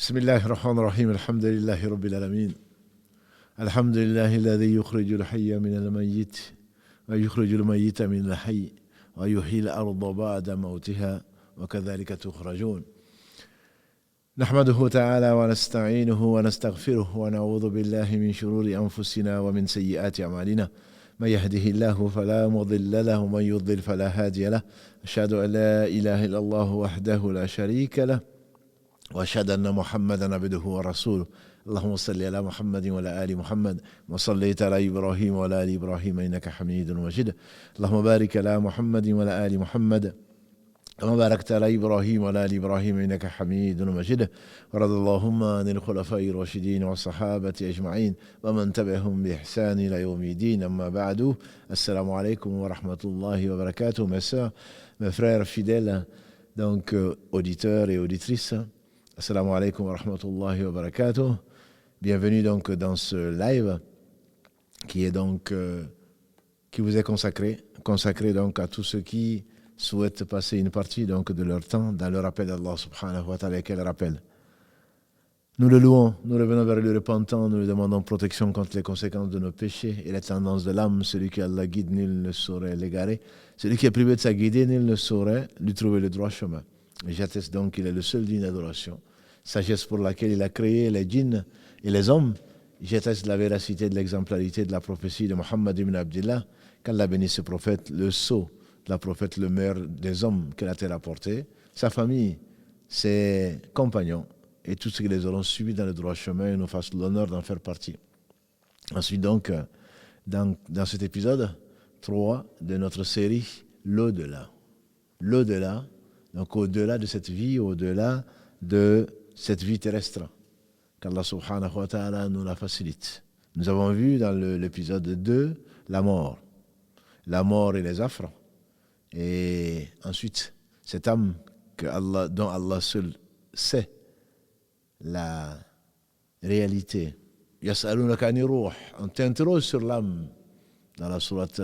بسم الله الرحمن الرحيم الحمد لله رب العالمين الحمد لله الذي يخرج الحي من الميت ويخرج الميت من الحي ويحيي الأرض بعد موتها وكذلك تخرجون نحمده تعالى ونستعينه ونستغفره ونعوذ بالله من شرور أنفسنا ومن سيئات أعمالنا من يهده الله فلا مضل له ومن يضلل فلا هادي له أشهد أن لا إله إلا الله وحده لا شريك له وأشهد أن محمدا عبده ورسوله اللهم صل على محمد وعلى آل محمد وصليت على إبراهيم وعلى آل إبراهيم إنك حميد مجيد اللهم بارك على محمد وعلى آل محمد كما باركت على إبراهيم وعلى آل إبراهيم إنك حميد مجيد ورضي اللهم عن الخلفاء الراشدين والصحابة أجمعين ومن تبعهم بإحسان إلى يوم الدين أما بعد السلام عليكم ورحمة الله وبركاته mes sœurs, mes frères fidèles, donc auditeurs et auditrices. Assalamu alaikum wa rahmatullahi wa barakatuh. Bienvenue donc dans ce live qui est donc qui vous est consacré donc à tous ceux qui souhaitent passer une partie donc de leur temps dans le rappel d'Allah subhanahu wa ta'ala. Quel rappel? Nous le louons, nous revenons vers le repentant, nous lui demandons protection contre les conséquences de nos péchés et les tendances de l'âme. Celui qui Allah guide, nul ne saurait l'égarer. Celui qui est privé de sa guidée, nul ne saurait lui trouver le droit chemin. Et j'atteste donc qu'il est le seul digne d'adoration. Sagesse pour laquelle il a créé les djinns et les hommes. J'atteste de la véracité, de l'exemplarité de la prophétie de Muhammad ibn Abdillah, qu'Allah bénisse ce prophète, le sceau de la prophète, le meilleur des hommes que la terre a porté, sa famille, ses compagnons et tous ceux qui les auront suivis dans le droit chemin et nous fassent l'honneur d'en faire partie. Ensuite donc, dans cet épisode 3 de notre série, l'au-delà. L'au-delà, donc au-delà de cette vie, au-delà de cette vie terrestre, qu'Allah subhanahu wa ta'ala nous la facilite. Nous avons vu dans l'épisode 2 la mort et les affres, et ensuite cette âme dont Allah seul sait la réalité. Yas'alunaka ani ruh, on t'interroge sur l'âme dans la sourate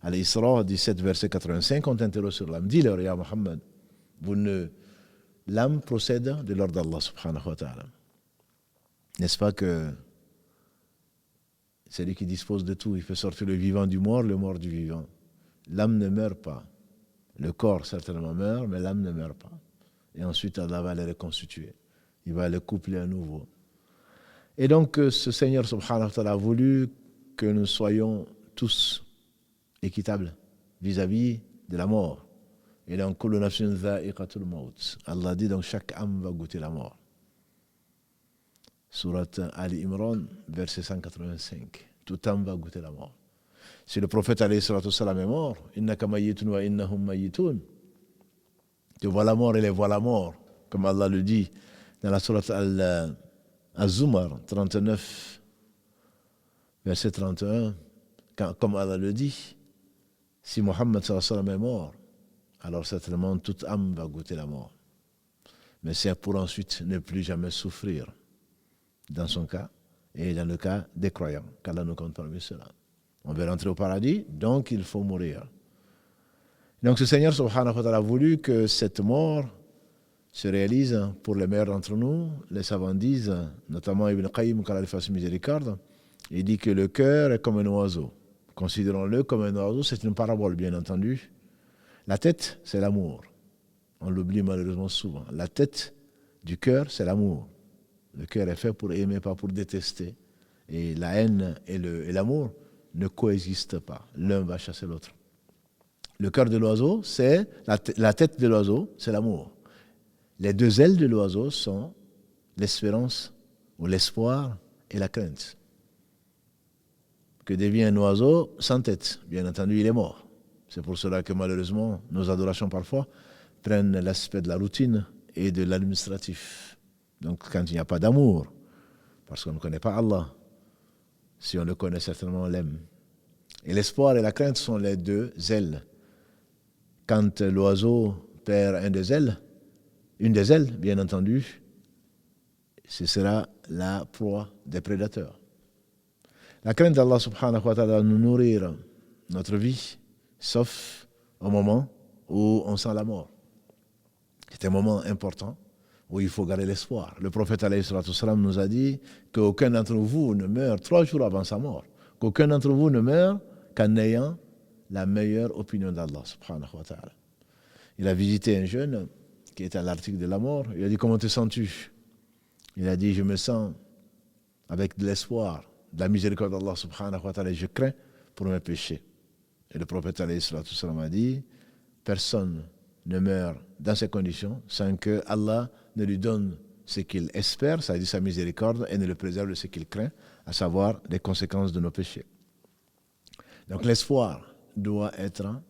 Al-Isra 17 verset 85, on t'interroge sur l'âme. Dis-leur, ya Muhammad, l'âme procède de l'ordre d'Allah subhanahu wa ta'ala. N'est-ce pas que c'est lui qui dispose de tout, il fait sortir le vivant du mort, le mort du vivant. L'âme ne meurt pas. Le corps certainement meurt, mais l'âme ne meurt pas. Et ensuite Allah va les reconstituer. Il va les coupler à nouveau. Et donc ce Seigneur subhanahu wa ta'ala a voulu que nous soyons tous équitables vis-à-vis de la mort. Et donc, Allah dit donc chaque âme va goûter la mort. Surat Ali Imran, verset 185. Toute âme va goûter la mort. Si le prophète alayhi salatu wassalam est mort, innaka mayyitun wa innahum mayyitun. Tu vois la mort et les voient la mort, comme Allah le dit dans la surat Al-Zumar 39, verset 31, comme Allah le dit, si Muhammad sallallahu alayhi wa sallam est mort, alors certainement toute âme va goûter la mort. Mais c'est pour ensuite ne plus jamais souffrir, dans son cas, et dans le cas des croyants, qu'Allah nous compte parmi ceux-là. On veut rentrer au paradis, donc il faut mourir. Donc ce Seigneur subhanahu wa ta'ala a voulu que cette mort se réalise pour les meilleurs d'entre nous. Les savants disent, notamment Ibn Qayyim, qu'Allah lui fasse miséricorde, il dit que le cœur est comme un oiseau. Considérons-le comme un oiseau, c'est une parabole bien entendu. La tête, c'est l'amour. On l'oublie malheureusement souvent. La tête du cœur, c'est l'amour. Le cœur est fait pour aimer, pas pour détester. Et la haine et l'amour ne coexistent pas. L'un va chasser l'autre. Le cœur de l'oiseau, c'est la tête de l'oiseau, c'est l'amour. Les deux ailes de l'oiseau sont l'espérance ou l'espoir et la crainte. Que devient un oiseau sans tête? Bien entendu, il est mort. C'est pour cela que malheureusement, nos adorations parfois prennent l'aspect de la routine et de l'administratif. Donc quand il n'y a pas d'amour, parce qu'on ne connaît pas Allah, si on le connaît certainement, on l'aime. Et l'espoir et la crainte sont les deux ailes. Quand l'oiseau perd une des ailes, bien entendu, ce sera la proie des prédateurs. La crainte d'Allah subhanahu wa ta'ala nous nourrir notre vie, sauf au moment où on sent la mort. C'est un moment important où il faut garder l'espoir. Le prophète alayhi salatu wassalam nous a dit qu'aucun d'entre vous ne meurt 3 jours avant sa mort, qu'aucun d'entre vous ne meurt qu'en ayant la meilleure opinion d'Allah subhanahu wa ta'ala. Il a visité un jeune qui était à l'article de la mort. Il a dit: comment te sens-tu? Il a dit: je me sens avec de l'espoir, de la miséricorde d'Allah subhanahu wa ta'ala, et je crains pour mes péchés. Et le prophète alayhi salatu wassalam a dit: personne ne meurt dans ces conditions sans que Allah ne lui donne ce qu'il espère, c'est-à-dire sa miséricorde, et ne le préserve de ce qu'il craint, à savoir les conséquences de nos péchés. Donc l'espoir doit être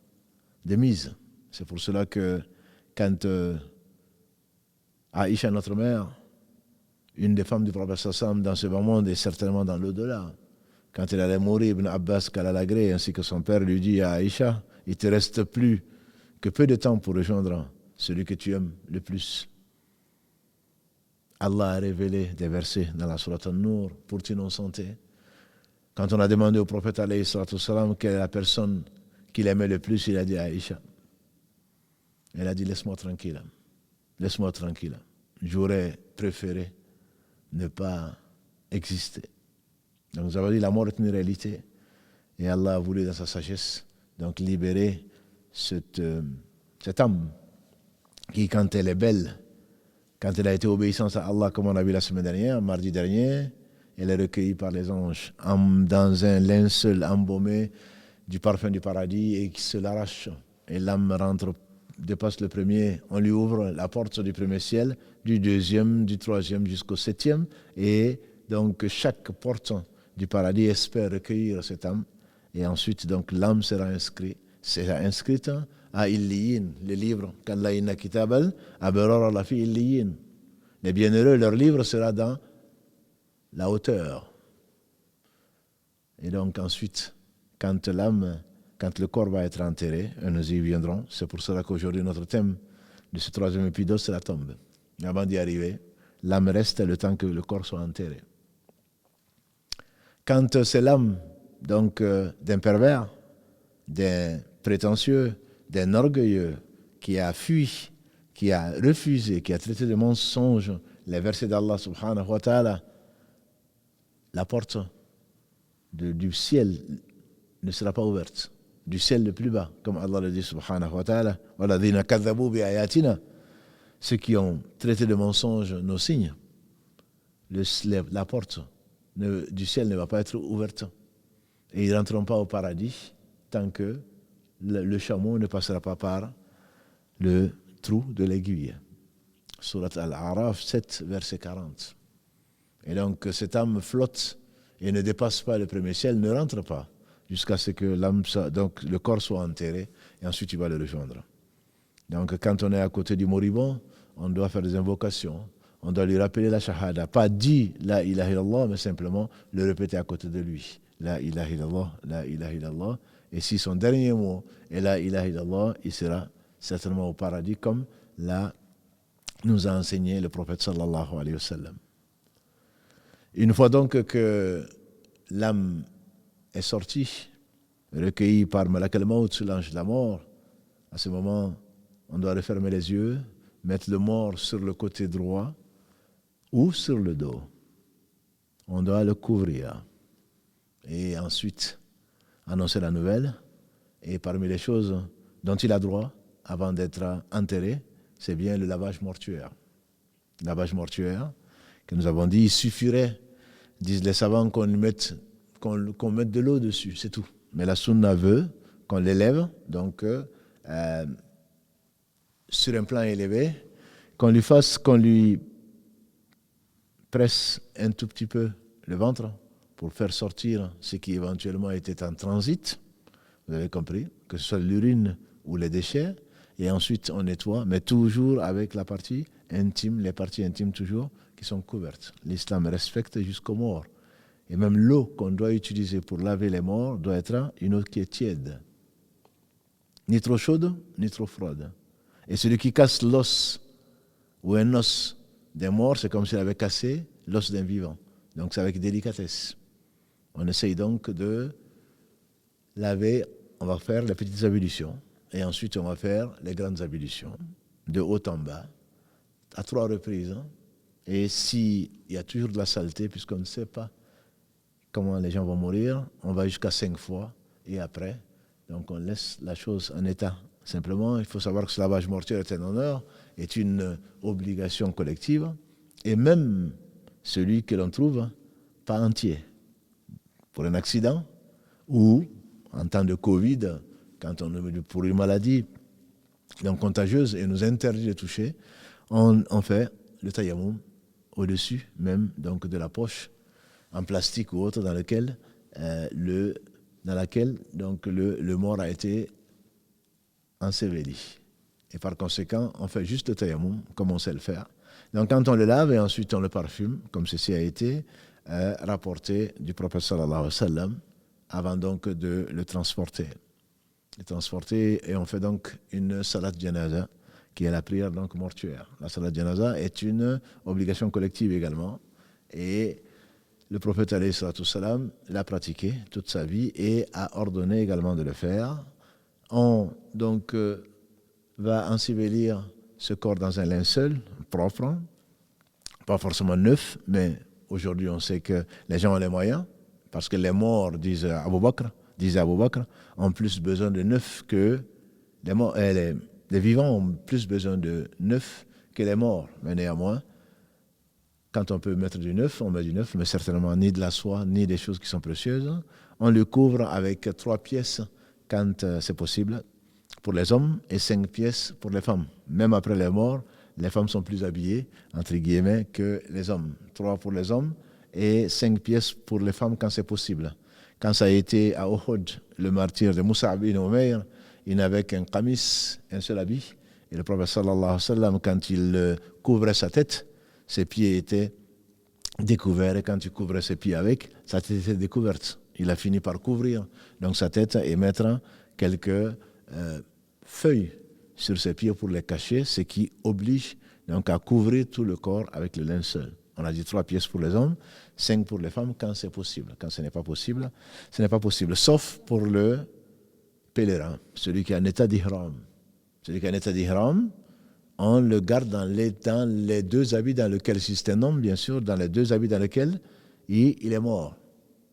de mise. C'est pour cela que quand Aïcha, notre mère, une des femmes du prophète sallam dans ce bas monde et certainement dans l'au-delà, quand elle allait mourir, Ibn Abbas Kalalagré ainsi que son père lui dit à Aïcha: il ne te reste plus que peu de temps pour rejoindre celui que tu aimes le plus. Allah a révélé des versets dans la sourate An-Nur pour t'innocenter. Quand on a demandé au prophète alayhi salatu wassalam quelle est la personne qu'il aimait le plus, il a dit Aïcha. Elle a dit: laisse-moi tranquille, laisse-moi tranquille. J'aurais préféré ne pas exister. Donc nous avons dit la mort est une réalité et Allah a voulu dans sa sagesse donc libérer cette âme qui, quand elle est belle, quand elle a été obéissante à Allah, comme on a vu la semaine dernière, mardi dernier, elle est recueillie par les anges dans un linceul embaumé du parfum du paradis et qui se l'arrache. Et l'âme rentre, dépasse le premier, on lui ouvre la porte du premier ciel, du deuxième, du troisième jusqu'au septième. Et donc chaque porte du paradis espère recueillir cette âme. Et ensuite, donc l'âme sera inscrite à Illiyin, le livre, qu'Allah inna kitabal abrara la fi Illiyin. Les bienheureux, leur livre sera dans la hauteur. Et donc ensuite, quand le corps va être enterré, et nous y viendrons, c'est pour cela qu'aujourd'hui notre thème de ce 3e épisode, c'est la tombe. Mais avant d'y arriver, l'âme reste le temps que le corps soit enterré. Quand c'est l'âme donc d'un pervers, d'un prétentieux, d'un orgueilleux qui a fui, qui a refusé, qui a traité de mensonge les versets d'Allah subhanahu wa ta'ala, la porte du ciel ne sera pas ouverte, du ciel le plus bas, comme Allah le dit subhanahu wa ta'ala, وَالَّذِينَ كَذَّبُوا بِآيَاتِنَا, ceux qui ont traité de mensonge nos signes, la porte du ciel ne va pas être ouverte. Et ils ne rentreront pas au paradis tant que le chameau ne passera pas par le trou de l'aiguille. Surat Al-A'raf 7, verset 40. Et donc cette âme flotte et ne dépasse pas le premier ciel, ne rentre pas jusqu'à ce que donc le corps soit enterré et ensuite il va le rejoindre. Donc quand on est à côté du moribond, on doit faire des invocations, on doit lui rappeler la shahada, pas dire la ilaha illallah, mais simplement le répéter à côté de lui. La ilaha illallah, la ilaha illallah. Et si son dernier mot est la ilaha illallah, il sera certainement au paradis comme nous a enseigné le prophète sallallahu alayhi wa sallam. Une fois donc que l'âme est sortie, recueillie par Malak al-Maut, l'ange de la mort, à ce moment, on doit refermer les yeux, mettre le mort sur le côté droit ou sur le dos. On doit le couvrir. Et ensuite, annoncer la nouvelle. Et parmi les choses dont il a droit, avant d'être enterré, c'est bien le lavage mortuaire. Lavage mortuaire, que nous avons dit, il suffirait, disent les savants, qu'on mette de l'eau dessus, c'est tout. Mais la sunna veut qu'on l'élève, donc sur un plan élevé, qu'on lui presse un tout petit peu le ventre pour faire sortir ce qui éventuellement était en transit. Vous avez compris, que ce soit l'urine ou les déchets. Et ensuite, on nettoie, mais toujours avec la partie intime, les parties intimes toujours qui sont couvertes. L'islam respecte jusqu'aux morts. Et même l'eau qu'on doit utiliser pour laver les morts doit être une eau qui est tiède. Ni trop chaude, ni trop froide. Et celui qui casse l'os ou un os d'un mort, c'est comme s'il avait cassé l'os d'un vivant. Donc c'est avec délicatesse. On essaye donc de laver, on va faire les petites ablutions. Et ensuite, on va faire les grandes ablutions, de haut en bas, à 3 reprises. Hein. Et s'il y a toujours de la saleté, puisqu'on ne sait pas comment les gens vont mourir, on va jusqu'à 5 fois et après, donc on laisse la chose en état. Simplement, il faut savoir que ce lavage mortuaire est un honneur, est une obligation collective, et même celui que l'on trouve pas entier. Pour un accident ou en temps de Covid, quand on est pour une maladie donc contagieuse et nous interdit de toucher, on fait le tayammum au-dessus même donc de la poche en plastique ou autre dans laquelle donc le mort a été enseveli. Et par conséquent, on fait juste le tayammum comme on sait le faire. Donc quand on le lave et ensuite on le parfume, comme ceci a été rapporté du prophète sallallahu alayhi wa sallam, avant donc de le transporter. Et on fait donc une salat janaza, qui est la prière donc mortuaire. La salat janaza est une obligation collective également. Et le prophète alayhi salatu salam l'a pratiqué toute sa vie et a ordonné également de le faire. On donc va ensevelir ce corps dans un linceul propre, pas forcément neuf, mais aujourd'hui on sait que les gens ont les moyens, parce que les morts, disait Abu Bakr, ont plus besoin de neuf que les vivants ont plus besoin de neuf que les morts. Mais néanmoins, quand on peut mettre du neuf, on met du neuf, mais certainement ni de la soie, ni des choses qui sont précieuses. On le couvre avec 3 pièces quand c'est possible pour les hommes et 5 pièces pour les femmes. Même après les morts, les femmes sont plus habillées, entre guillemets, que les hommes. 3 pour les hommes et 5 pièces pour les femmes quand c'est possible. Quand ça a été à Uhud, le martyr de Mus'ab ibn Umayr, il n'avait qu'un qamis, un seul habit. Et le prophète sallallahu alayhi wa sallam, quand il couvrait sa tête, ses pieds étaient découverts. Et quand il couvrait ses pieds avec, sa tête était découverte. Il a fini par couvrir donc sa tête et mettre quelques feuilles sur ses pieds pour les cacher, ce qui oblige donc à couvrir tout le corps avec le linceul. On a dit 3 pièces pour les hommes, 5 pour les femmes quand c'est possible. Quand ce n'est pas possible, ce n'est pas possible. Sauf pour le pèlerin, celui qui est en état d'ihram. Celui qui est en état d'ihram, on le garde dans les 2 habits dans lesquels, si c'est un homme, bien sûr, dans les 2 habits dans lesquels il est mort.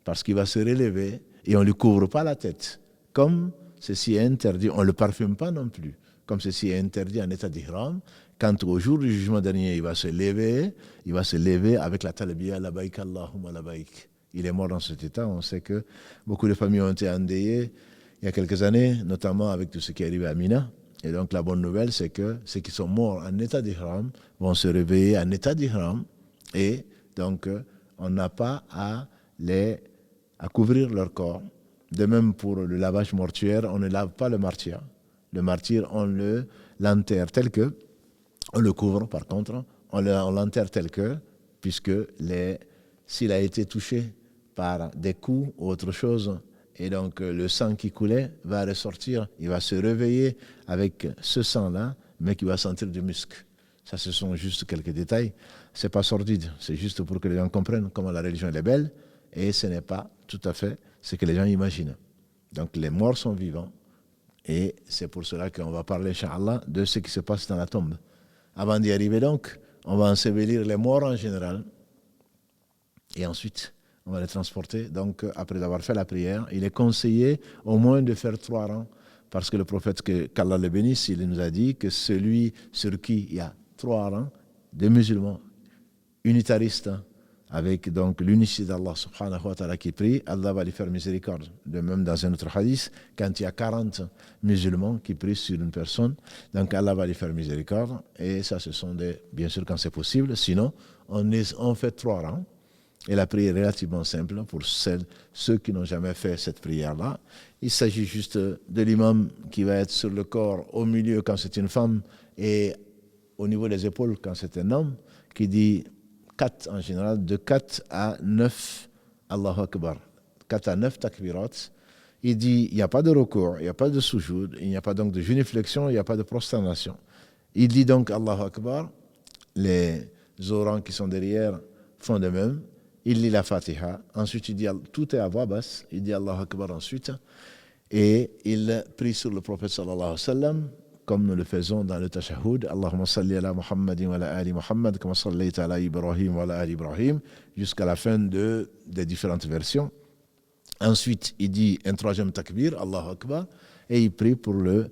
Parce qu'il va se relever et on ne lui couvre pas la tête. Comme ceci est interdit, on ne le parfume pas non plus. Comme ceci est interdit en état d'ihram, quand au jour du jugement dernier, il va se lever avec la talbiya, labaik Allahumma labaik. Il est mort dans cet état. On sait que beaucoup de familles ont été endeuillées il y a quelques années, notamment avec tout ce qui est arrivé à Mina. Et donc la bonne nouvelle, c'est que ceux qui sont morts en état d'ihram vont se réveiller en état d'ihram. Et donc, on n'a pas à couvrir leur corps. De même pour le lavage mortuaire, on ne lave pas le martyr. Le martyr, on l'enterre tel que, on le couvre par contre, on l'enterre tel que, puisque s'il a été touché par des coups ou autre chose, et donc le sang qui coulait va ressortir, il va se réveiller avec ce sang-là, mais qui va sentir du musc. Ça, ce sont juste quelques détails. C'est pas sordide, c'est juste pour que les gens comprennent comment la religion elle est belle, et ce n'est pas tout à fait ce que les gens imaginent. Donc les morts sont vivants, et c'est pour cela qu'on va parler, Inch'Allah, de ce qui se passe dans la tombe. Avant d'y arriver donc, on va ensevelir les morts en général, et ensuite, on va les transporter. Donc, après avoir fait la prière, il est conseillé au moins de faire 3 rangs, parce que le prophète, qu'Allah le bénisse, il nous a dit que celui sur qui il y a 3 rangs de musulmans unitaristes, avec donc l'unicité d'Allah subhanahu wa ta'ala qui prie, Allah va lui faire miséricorde. De même, dans un autre hadith, quand il y a 40 musulmans qui prient sur une personne, donc Allah va lui faire miséricorde. Et ça, ce sont bien sûr quand c'est possible. Sinon, on fait 3 rangs. Et la prière est relativement simple pour ceux qui n'ont jamais fait cette prière-là. Il s'agit juste de l'imam qui va être sur le corps, au milieu quand c'est une femme, et au niveau des épaules quand c'est un homme, qui dit 4 en général, de 4 à 9 Allahu Akbar, 4 à 9 takbirat. Il dit, il n'y a pas de recours, il n'y a pas de soujoud, il n'y a pas donc de génuflexion, il n'y a pas de prosternation. Il dit donc Allahu Akbar, les orans qui sont derrière font de même. Il lit la Fatiha, ensuite il dit, tout est à voix basse, il dit Allahu Akbar ensuite, et il prie sur le prophète sallallahu alayhi wa sallam comme nous le faisons dans le tashahhud. Allahumma salli ala Muhammadin wa ala ali Muhammad, kama sallaita ala Ibrahim wa ala ali Ibrahim, jusqu'à la fin des différentes versions. Ensuite, il dit un troisième takbir, Allahu Akbar, et il prie pour le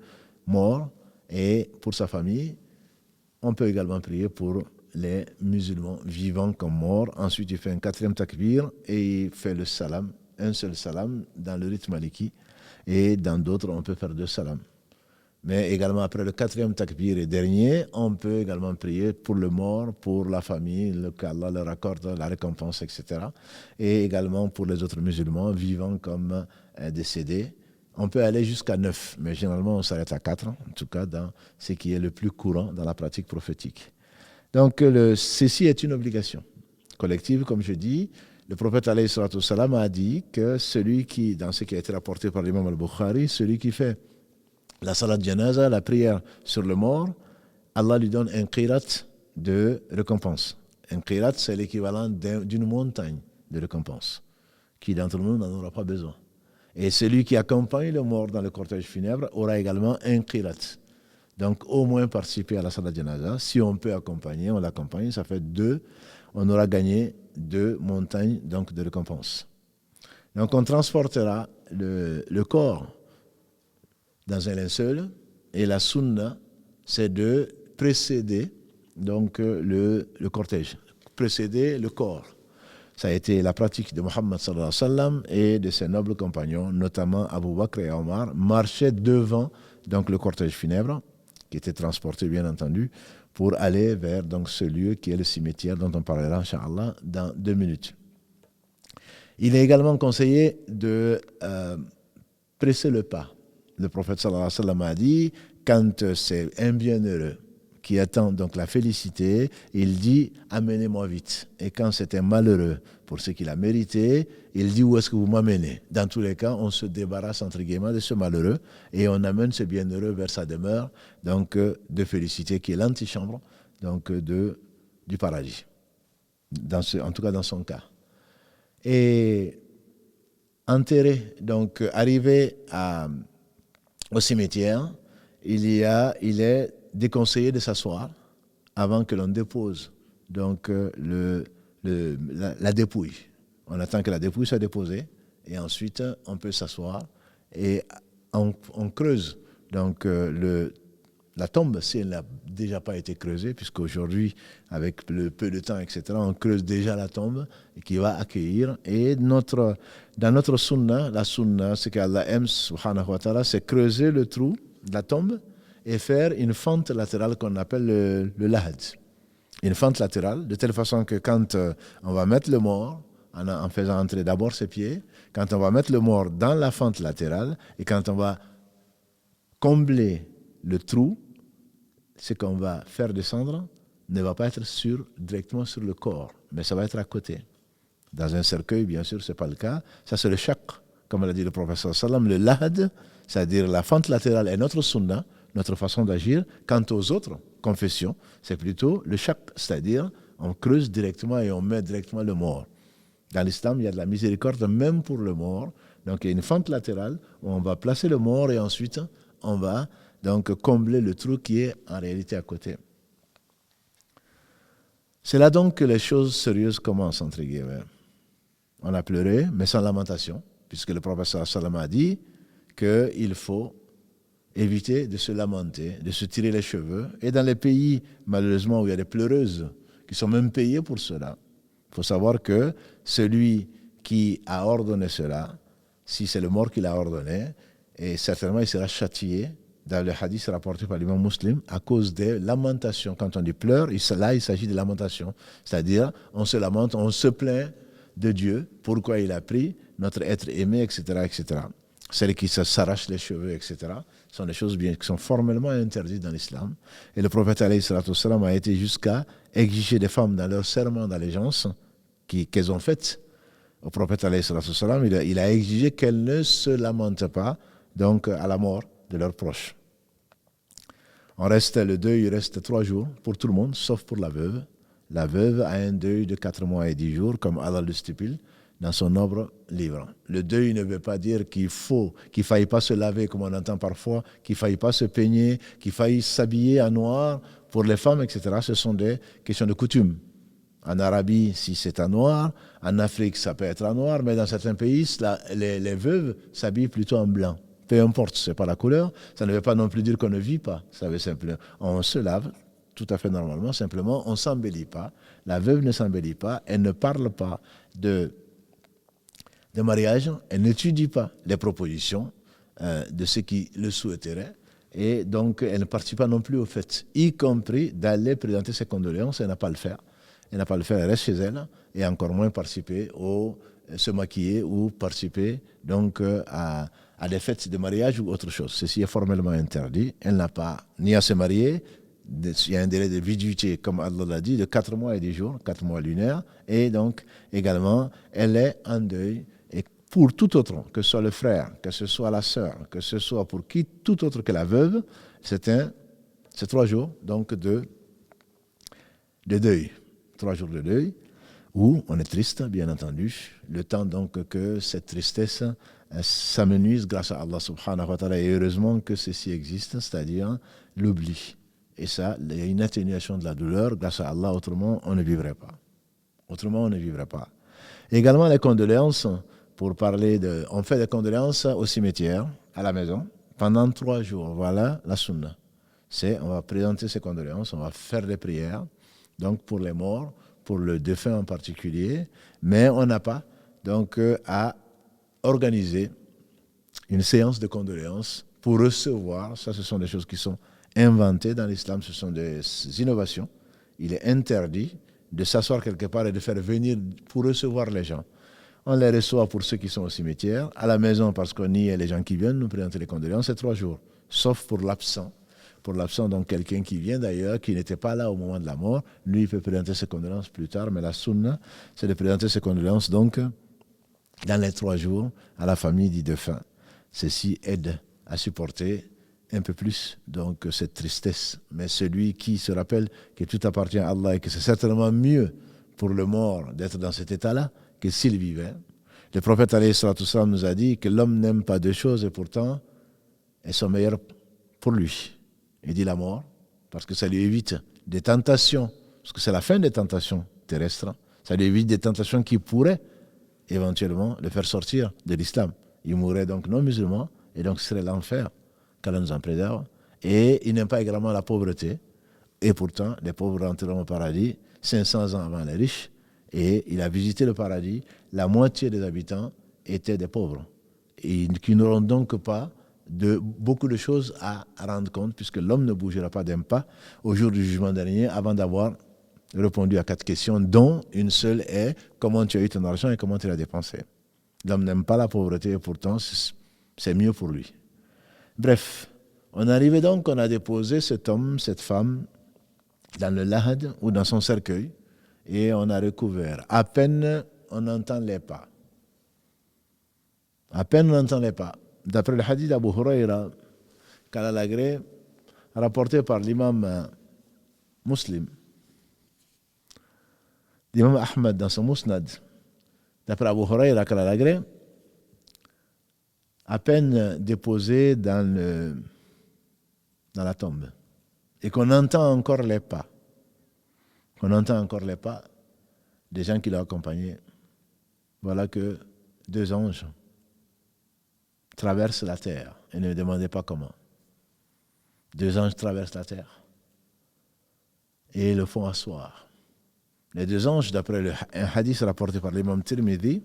mort et pour sa famille. On peut également prier pour les musulmans vivants comme morts. Ensuite, il fait un quatrième takbir et il fait le salam, un seul salam dans le rite maliki. Et dans d'autres, on peut faire deux salams. Mais également, après le quatrième takbir et dernier, on peut également prier pour le mort, pour la famille, qu'Allah leur accorde la récompense, etc. Et également pour les autres musulmans vivants comme décédés. On peut aller jusqu'à 9, mais généralement on s'arrête à 4, en tout cas dans ce qui est le plus courant dans la pratique prophétique. Donc ceci est une obligation collective, comme je dis. Le prophète alayhi salatu wassalam a dit que celui qui, dans ce qui a été rapporté par l'imam al-Bukhari, celui qui fait la salat janaza, la prière sur le mort, Allah lui donne un qirat de récompense. Un qirat, c'est l'équivalent d'une montagne de récompense. Qui d'entre nous n'en aura pas besoin. Et celui qui accompagne le mort dans le cortège funèbre aura également un qirat. Donc au moins participer à la salat janaza. Si on peut accompagner, on l'accompagne, ça fait 2. On aura gagné 2 montagnes donc, de récompense. Donc on transportera le corps dans un linceul, et la sunna, c'est de précéder donc, le cortège, précéder le corps. Ça a été la pratique de Muhammad sallallahu alayhi wa sallam et de ses nobles compagnons, notamment Abu Bakr et Omar, marchaient devant donc, le cortège funèbre, qui était transporté bien entendu, pour aller vers donc, ce lieu qui est le cimetière dont on parlera, Inch'Allah, dans 2 minutes. Il est également conseillé de presser le pas. Le prophète sallallahu alayhi wa sallam a dit, quand c'est un bienheureux qui attend donc la félicité, il dit « amenez-moi vite ». Et quand c'est un malheureux pour ce qu'il a mérité, il dit « où est-ce que vous m'amenez ?» Dans tous les cas, on se débarrasse entre guillemets de ce malheureux et on amène ce bienheureux vers sa demeure donc, de félicité qui est l'antichambre donc, du paradis, en tout cas dans son cas. Et enterré, donc arrivé au cimetière, il est déconseillé de s'asseoir avant que l'on dépose donc, la dépouille. On attend que la dépouille soit déposée et ensuite on peut s'asseoir et on creuse donc, la tombe si elle n'a déjà pas été creusée, puisqu'aujourd'hui, avec le peu de temps, etc., on creuse déjà la tombe qui va accueillir. Et dans notre sunna, la sunna, ce qu'Allah aime, subhanahu wa ta'ala, c'est creuser le trou de la tombe et faire une fente latérale qu'on appelle le lahad. Une fente latérale, de telle façon que quand on va mettre le mort, en faisant entrer d'abord ses pieds, quand on va mettre le mort dans la fente latérale et quand on va combler le trou, ce qu'on va faire descendre ne va pas être directement sur le corps, mais ça va être à côté. Dans un cercueil, bien sûr, ce n'est pas le cas. Ça, c'est le shaq, comme l'a dit le professeur sallam, le lahad, c'est-à-dire la fente latérale est notre sunna, notre façon d'agir. Quant aux autres confessions, c'est plutôt le shaq, c'est-à-dire on creuse directement et on met directement le mort. Dans l'islam, il y a de la miséricorde même pour le mort. Donc, il y a une fente latérale où on va placer le mort et ensuite, on va donc combler le trou qui est en réalité à côté. C'est là donc que les choses sérieuses commencent, entre guillemets. On a pleuré, mais sans lamentation, puisque le prophète sallam a dit qu'il faut éviter de se lamenter, de se tirer les cheveux. Et dans les pays, malheureusement, où il y a des pleureuses qui sont même payées pour cela, il faut savoir que celui qui a ordonné cela, si c'est le mort qui l'a ordonné, et certainement il sera châtié, dans le hadith rapporté par l'imam Muslim, à cause des lamentations. Quand on dit pleure, là il s'agit de lamentation. C'est-à-dire, on se lamente, on se plaint de Dieu, pourquoi il a pris notre être aimé, etc., etc. Celles qui s'arrachent les cheveux, etc., sont des choses qui sont formellement interdites dans l'islam. Et le prophète alayhi salatu wassalam a été jusqu'à exiger des femmes dans leur serment d'allégeance qu'elles ont fait au prophète alayhi salatu wassalam, il a exigé qu'elles ne se lamentent pas donc à la mort de leurs proches. Le deuil reste 3 jours pour tout le monde, sauf pour la veuve. La veuve a un deuil de 4 mois et 10 jours, comme Allah le stipule dans son noble livre. Le deuil ne veut pas dire qu'il ne faille pas se laver, comme on entend parfois, qu'il ne faille pas se peigner, qu'il faille s'habiller en noir pour les femmes, etc. Ce sont des questions de coutume. En Arabie, si c'est en noir, en Afrique, ça peut être en noir, mais dans certains pays, les veuves s'habillent plutôt en blanc. Peu importe, ce n'est pas la couleur, ça ne veut pas non plus dire qu'on ne vit pas. Ça veut simplement, on se lave tout à fait normalement, simplement, on ne s'embellit pas. La veuve ne s'embellit pas, elle ne parle pas de mariage, elle n'étudie pas les propositions de ceux qui le souhaiteraient, et donc elle ne participe pas non plus au fait, y compris d'aller présenter ses condoléances, elle n'a pas à le faire. Elle n'a pas à le faire, elle reste chez elle, et encore moins participer se maquiller ou participer donc à des fêtes de mariage ou autre chose. Ceci est formellement interdit. Elle n'a pas ni à se marier. Il y a un délai de viduité, comme Allah l'a dit, de 4 mois et 10 jours, 4 mois lunaires. Et donc, également, elle est en deuil. Et pour tout autre, que ce soit le frère, que ce soit la sœur, que ce soit pour qui tout autre que la veuve, c'est 3 jours donc de deuil. 3 jours de deuil, où on est triste, bien entendu. Le temps donc que cette tristesse s'amenuise grâce à Allah subhanahu wa ta'ala. Et heureusement que ceci existe, c'est-à-dire l'oubli. Et ça, il y a une atténuation de la douleur grâce à Allah, autrement on ne vivrait pas. Autrement on ne vivrait pas. Également les condoléances, on fait des condoléances au cimetière, à la maison, pendant 3 jours. Voilà la sunna. On va présenter ses condoléances, on va faire des prières, donc pour les morts, pour le défunt en particulier, mais on n'a pas donc à organiser une séance de condoléances pour recevoir, ça ce sont des choses qui sont inventées dans l'islam, ce sont des innovations. Il est interdit de s'asseoir quelque part et de faire venir pour recevoir les gens. On les reçoit pour ceux qui sont au cimetière, à la maison parce qu'on y est les gens qui viennent nous présenter les condoléances, c'est 3 jours, sauf pour l'absent. Pour l'absent, donc quelqu'un qui vient d'ailleurs, qui n'était pas là au moment de la mort, lui il peut présenter ses condoléances plus tard, mais la sunna, c'est de présenter ses condoléances donc dans les 3 jours à la famille du défunt. Ceci aide à supporter un peu plus donc cette tristesse. Mais celui qui se rappelle que tout appartient à Allah et que c'est certainement mieux pour le mort d'être dans cet état-là que s'il vivait. Le prophète alayhi salatu wassalam nous a dit que l'homme n'aime pas 2 choses et pourtant elles sont meilleures pour lui. Il dit la mort, parce que ça lui évite des tentations, parce que c'est la fin des tentations terrestres, ça lui évite des tentations qui pourraient éventuellement le faire sortir de l'islam. Il mourrait donc non musulman, et donc ce serait l'enfer, qu'Allah nous en préserve. Et il n'aime pas également la pauvreté, et pourtant les pauvres rentreront au paradis 500 ans avant les riches, et il a visité le paradis, la moitié des habitants étaient des pauvres, et qui n'auront donc pas de beaucoup de choses à rendre compte, puisque l'homme ne bougera pas d'un pas au jour du jugement dernier avant d'avoir répondu à 4 questions, dont une seule est comment tu as eu ton argent et comment tu l'as dépensé. L'homme n'aime pas la pauvreté et pourtant c'est mieux pour lui. Bref, on arrivait donc, on a déposé cet homme, cette femme dans le lahad ou dans son cercueil et on a recouvert. À peine on entend les pas. À peine on entend les pas. D'après le hadith d'Abu Huraira, qu'Allah l'agrée, rapporté par l'imam Muslim, l'imam Ahmad dans son Musnad, d'après Abu Huraira, qu'Allah l'agrée, à peine déposé dans la tombe, et qu'on entend encore les pas, des gens qui l'ont accompagné, voilà que 2 anges traversent la terre, et ne me demandez pas comment. 2 anges traversent la terre et le font asseoir. Les 2 anges, d'après un hadith rapporté par l'imam Tirmidhi,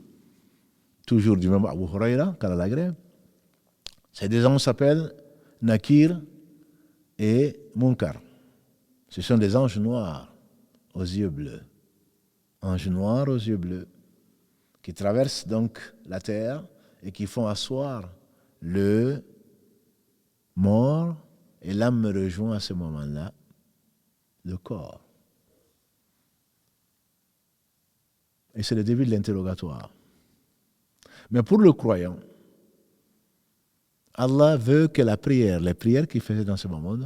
toujours du même Abu Huraira, qu'Allah l'agrée, ces 2 anges s'appellent Nakir et Munkar. Ce sont des anges noirs aux yeux bleus. Anges noirs aux yeux bleus qui traversent donc la terre et qui font asseoir le mort, et l'âme me rejoint à ce moment-là, le corps. Et c'est le début de l'interrogatoire. Mais pour le croyant, Allah veut que les prières qu'il faisait dans ce moment,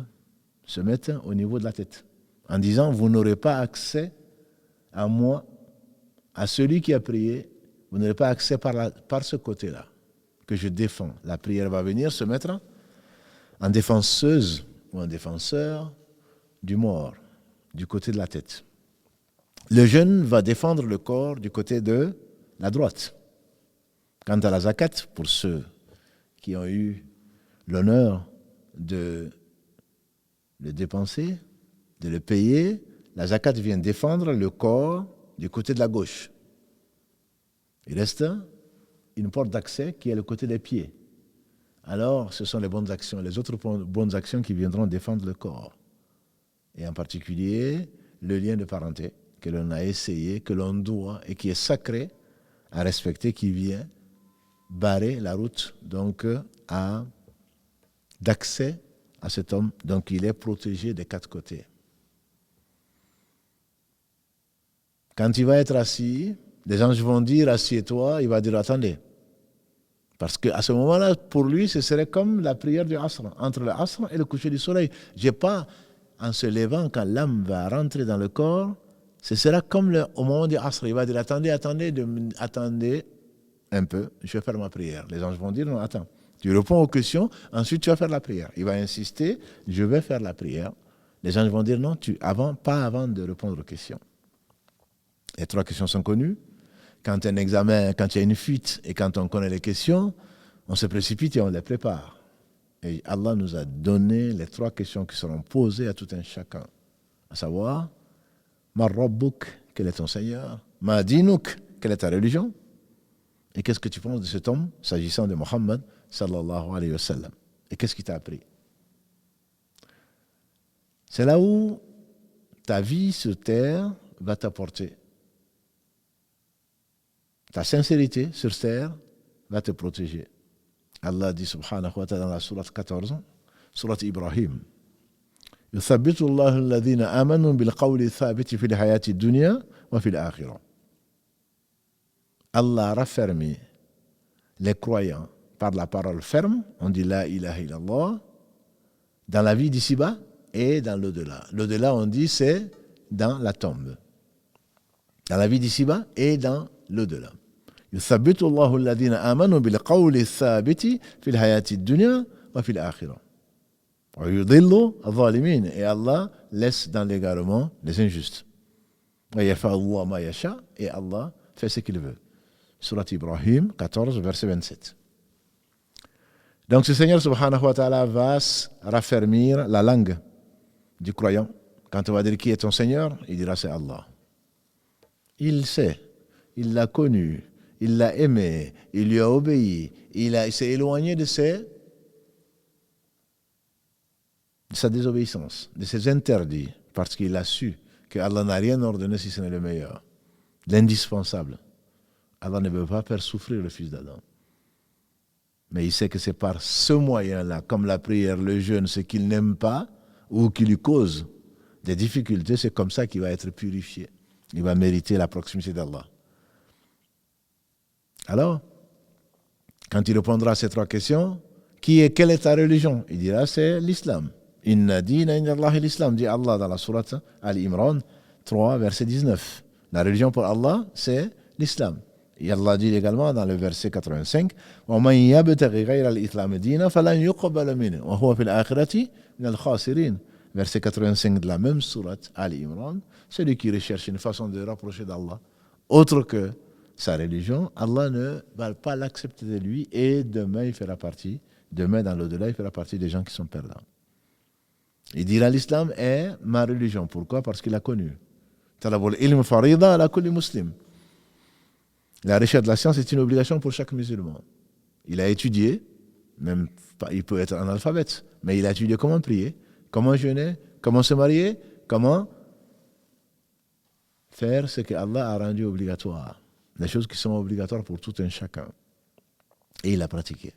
se mettent au niveau de la tête, en disant, vous n'aurez pas accès à moi, à celui qui a prié, vous n'aurez pas accès par ce côté-là que je défends. La prière va venir se mettre en défenseuse ou en défenseur du mort, du côté de la tête. Le jeûne va défendre le corps du côté de la droite. Quant à la zakat, pour ceux qui ont eu l'honneur de le dépenser, de le payer, la zakat vient défendre le corps du côté de la gauche. Il reste une porte d'accès qui est le côté des pieds. Alors, ce sont les bonnes actions, les autres bonnes actions qui viendront défendre le corps. Et en particulier, le lien de parenté que l'on a essayé, que l'on doit et qui est sacré à respecter, qui vient barrer la route donc d'accès à cet homme. Donc, il est protégé des quatre côtés. Quand il va être assis, les anges vont dire « assieds-toi », il va dire « attendez ». Parce qu'à ce moment-là, pour lui, ce serait comme la prière du Asr, entre le Asr et le coucher du soleil. J'ai pas, en se levant, quand l'âme va rentrer dans le corps, ce sera comme au moment du Asr. Il va dire attendez un peu, je vais faire ma prière. Les anges vont dire non, attends. Tu réponds aux questions, ensuite tu vas faire la prière. Il va insister, je vais faire la prière. Les anges vont dire non, pas avant de répondre aux questions. Les trois questions sont connues. Quand il y a un examen, quand il y a une fuite et quand on connaît les questions, on se précipite et on les prépare. Et Allah nous a donné les trois questions qui seront posées à tout un chacun. À savoir, Ma Rabbuk, quel est ton Seigneur? Ma Dinuk, quelle est ta religion? Et qu'est-ce que tu penses de cet homme s'agissant de Muhammad sallallahu alayhi wa sallam? Et qu'est-ce qu'il t'a appris? C'est là où ta vie sur terre va t'apporter. Ta sincérité sur terre va te protéger. Allah dit subhanahu wa ta'ala dans la sourate 14, sourate Ibrahim, يثبت الله الذين آمنوا بالقول الثابت في الحياة الدنيا وفي الآخرة. Allah raffermit les croyants par la parole ferme, on dit la ilaha illallah, dans la vie d'ici-bas et dans l'au-delà. L'au-delà, on dit, c'est dans la tombe. Dans la vie d'ici-bas et dans l'au-delà. يثبت الله الذين آمنوا بالقول الثابت في الحياة الدنيا وفي الآخرة. ويضل الظالمين. Et Allah laisse dans l'égarement les injustes. ويرفع الله ما يشاء. Et Allah fait ce qu'il veut. Surat Ibrahim 14, verset 27. Donc ce Seigneur subhanahu wa ta'ala va raffermir la langue du croyant. Quand on va dire qui est ton Seigneur, il dira c'est Allah. Il sait, il l'a connu, il l'a aimé, il lui a obéi, il s'est éloigné de sa désobéissance, de ses interdits, parce qu'il a su que Allah n'a rien ordonné si ce n'est le meilleur, l'indispensable. Allah ne veut pas faire souffrir le fils d'Adam. Mais il sait que c'est par ce moyen-là, comme la prière, le jeûne, ce qu'il n'aime pas ou qui lui cause des difficultés, c'est comme ça qu'il va être purifié. Il va mériter la proximité d'Allah. Alors, quand il répondra à ces trois questions, quelle est ta religion? Il dira c'est l'islam. Inna dina inda Allahi l'islam, dit Allah dans la sourate Al-Imran 3, verset 19. La religion pour Allah, c'est l'islam. Et Allah dit également dans le verset 85, وَمَنْ يَبْتَغِ غَيْرَ الْإِسْلَامِ دِينًا فَلَنْ يُقْبَلَ مِنْهُ وَهُوَ فِي الْآخِرَةِ مِنَ الْخَاسِرِينَ. Verset 85 de la même sourate Ali-Imran, celui qui recherche une façon de rapprocher d'Allah, autre que sa religion, Allah ne va pas l'accepter de lui et demain dans l'au-delà, il fera partie des gens qui sont perdants. Il dira l'islam est ma religion. Pourquoi? Parce qu'il a connu. Talabul ilm farida ala kulli muslim. La recherche de la science est une obligation pour chaque musulman. Il a étudié, même il peut être analphabète, mais il a étudié comment prier, comment jeûner, comment se marier, comment faire ce que Allah a rendu obligatoire. Les choses qui sont obligatoires pour tout un chacun. Et il a pratiqué.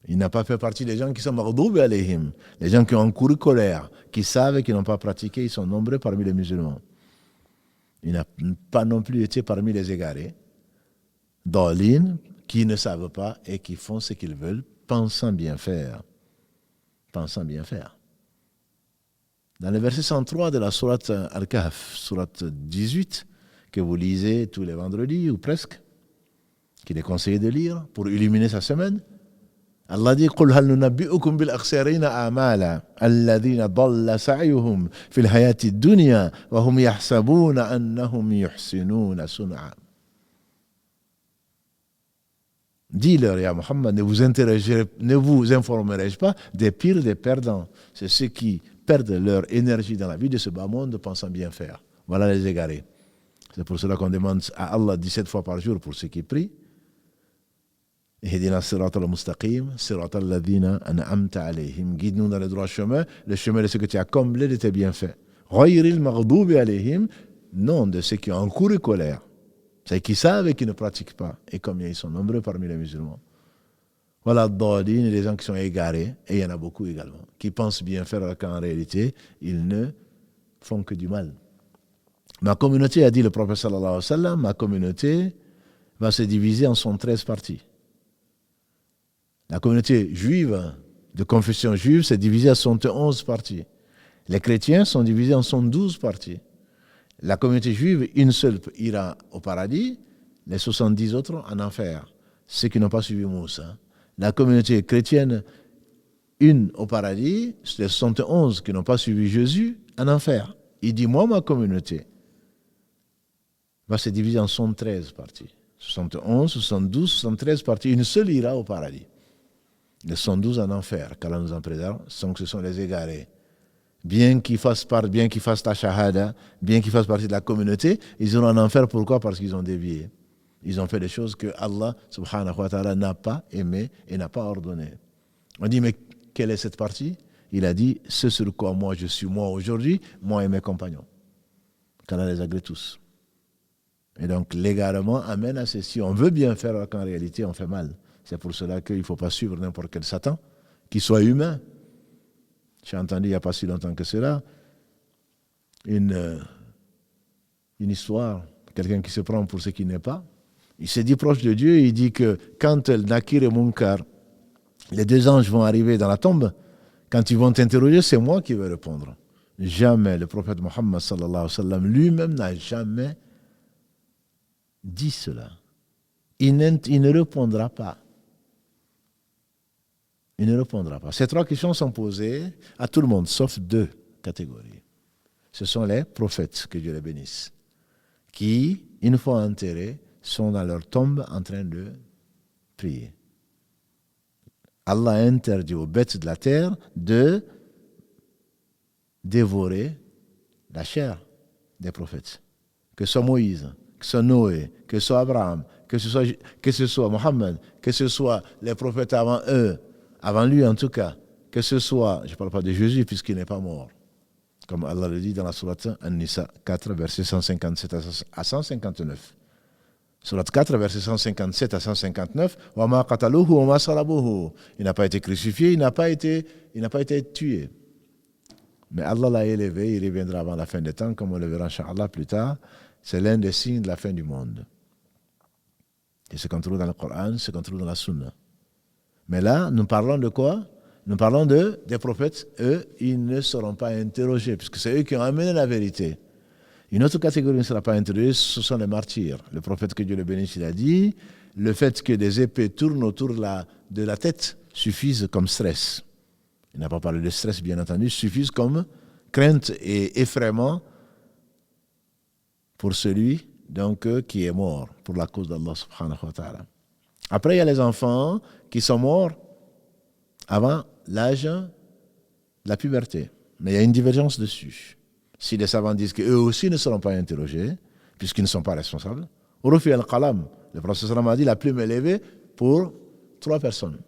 Il n'a pas fait partie des gens qui sont maghdoub alayhim, les gens qui ont couru colère, qui savent et qui n'ont pas pratiqué, ils sont nombreux parmi les musulmans. Il n'a pas non plus été parmi les égarés, dalin, qui ne savent pas et qui font ce qu'ils veulent, pensant bien faire. Pensant bien faire. Dans le verset 103 de la sourate Al-Kahf, sourate 18, que vous lisez tous les vendredis ou presque, qu'il est conseillé de lire pour illuminer sa semaine. Allah dit قل هل ننبئكم بالأخسرين أعمالا الذين ضل سعيهم في الحياة الدنيا وهم يحسبون أنهم يحسنون صنعا. Dis-leur, ya Muhammad, ne vous informerai-je pas des pires des perdants? C'est ceux qui perdent leur énergie dans la vie de ce bas monde pensant bien faire. Voilà les égarés. C'est pour cela qu'on demande à Allah 17 fois par jour pour ceux qui prient. Ihdina sirata al-mustaqim, sirata al-ladhina an'amta alayhim. Guide-nous dans le droit chemin, le chemin de ceux que tu as comblés de tes bienfaits. Ghayril maghdubi alayhim, non de ceux qui ont encouru colère. C'est qui savent et qui ne pratiquent pas. Et combien ils sont nombreux parmi les musulmans. Voilà, Dodin, les gens qui sont égarés, et il y en a beaucoup également, qui pensent bien faire alors qu'en réalité, ils ne font que du mal. Ma communauté, a dit le prophète sallallahu alayhi wa sallam, ma communauté va se diviser en 113 parties. La communauté juive, de confession juive, s'est divisée en 111 parties. Les chrétiens sont divisés en 112 parties. La communauté juive, une seule ira au paradis, les 70 autres en enfer, ceux qui n'ont pas suivi Moussa. La communauté chrétienne, une au paradis, les 71 qui n'ont pas suivi Jésus, en enfer. Il dit, moi, ma communauté va se diviser en 113 parties. 71, 72, 73 parties, une seule ira au paradis. Les 112 en enfer, qu'Allah nous en préserve, ce sont les égarés. Bien qu'ils fassent ta shahada, bien qu'ils fassent partie de la communauté, ils iront en enfer. Pourquoi? Parce qu'ils ont dévié. Ils ont fait des choses que Allah subhanahu wa ta'ala n'a pas aimé et n'a pas ordonné. On dit, mais quelle est cette partie? Il a dit, ce sur quoi moi je suis moi aujourd'hui, moi et mes compagnons. Qu'Allah les agrée tous. Et donc l'égarement amène à ceci. On veut bien faire alors qu'en réalité on fait mal. C'est pour cela qu'il ne faut pas suivre n'importe quel Satan, qu'il soit humain. J'ai entendu il n'y a pas si longtemps que cela une histoire, quelqu'un qui se prend pour ce qui n'est pas. Il s'est dit proche de Dieu, il dit que quand Nakir et Munkar, les deux anges vont arriver dans la tombe, quand ils vont t'interroger, c'est moi qui vais répondre. Jamais le prophète Mohammed sallallahu alayhi wa sallam lui-même n'a jamais dit cela. Il ne répondra pas. Il ne répondra pas. Ces trois questions sont posées à tout le monde, sauf deux catégories. Ce sont les prophètes, que Dieu les bénisse, qui, une fois enterrés, sont dans leur tombe en train de prier. Allah a interdit aux bêtes de la terre de dévorer la chair des prophètes. Que ce soit Moïse, que ce soit Noé, que ce soit Abraham, que ce soit Mohammed, que ce soit les prophètes avant eux, avant lui en tout cas, que ce soit, je ne parle pas de Jésus puisqu'il n'est pas mort, comme Allah le dit dans la sourate An-Nisa 4, versets 157 à 159. Sourate 4, versets 157 à 159, « Wa ma qataluhu wa ma salabuhu » Il n'a pas été crucifié, il n'a pas été tué. Mais Allah l'a élevé, il reviendra avant la fin des temps, comme on le verra Inch'Allah plus tard. C'est l'un des signes de la fin du monde. Et ce qu'on trouve dans le Coran, ce qu'on trouve dans la Sunna. Mais là, nous parlons de quoi? Nous parlons des prophètes. Eux, ils ne seront pas interrogés, puisque c'est eux qui ont amené la vérité. Une autre catégorie ne sera pas interrogée, ce sont les martyrs. Le prophète, que Dieu le bénisse, il a dit, le fait que des épées tournent autour de la tête suffisent comme stress. Il n'a pas parlé de stress, bien entendu, suffisent comme crainte et effraiement pour celui donc, qui est mort pour la cause d'Allah subhanahu wa ta'ala. Après, il y a les enfants qui sont morts avant l'âge de la puberté. Mais il y a une divergence dessus. Si les savants disent qu'eux aussi ne seront pas interrogés, puisqu'ils ne sont pas responsables, Urufi al-Qalam, le prophète a dit la plume est levée pour 3 personnes.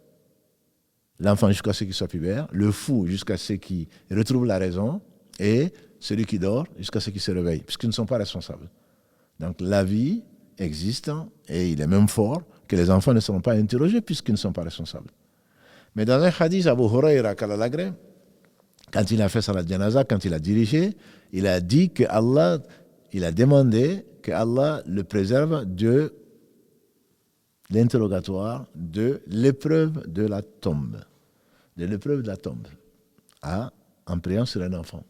L'enfant jusqu'à ce qu'il soit pubère, le fou jusqu'à ce qu'il retrouve la raison, et celui qui dort jusqu'à ce qu'il se réveille, puisqu'ils ne sont pas responsables. Donc la vie existe, et il est même fort que les enfants ne seront pas interrogés puisqu'ils ne sont pas responsables. Mais dans un hadith, Abu Huraira, quand il a fait Salat Janaza, quand il a dirigé, il a dit que Allah, il a demandé que Allah le préserve de l'interrogatoire, de l'épreuve de la tombe. De l'épreuve de la tombe. En priant sur un enfant.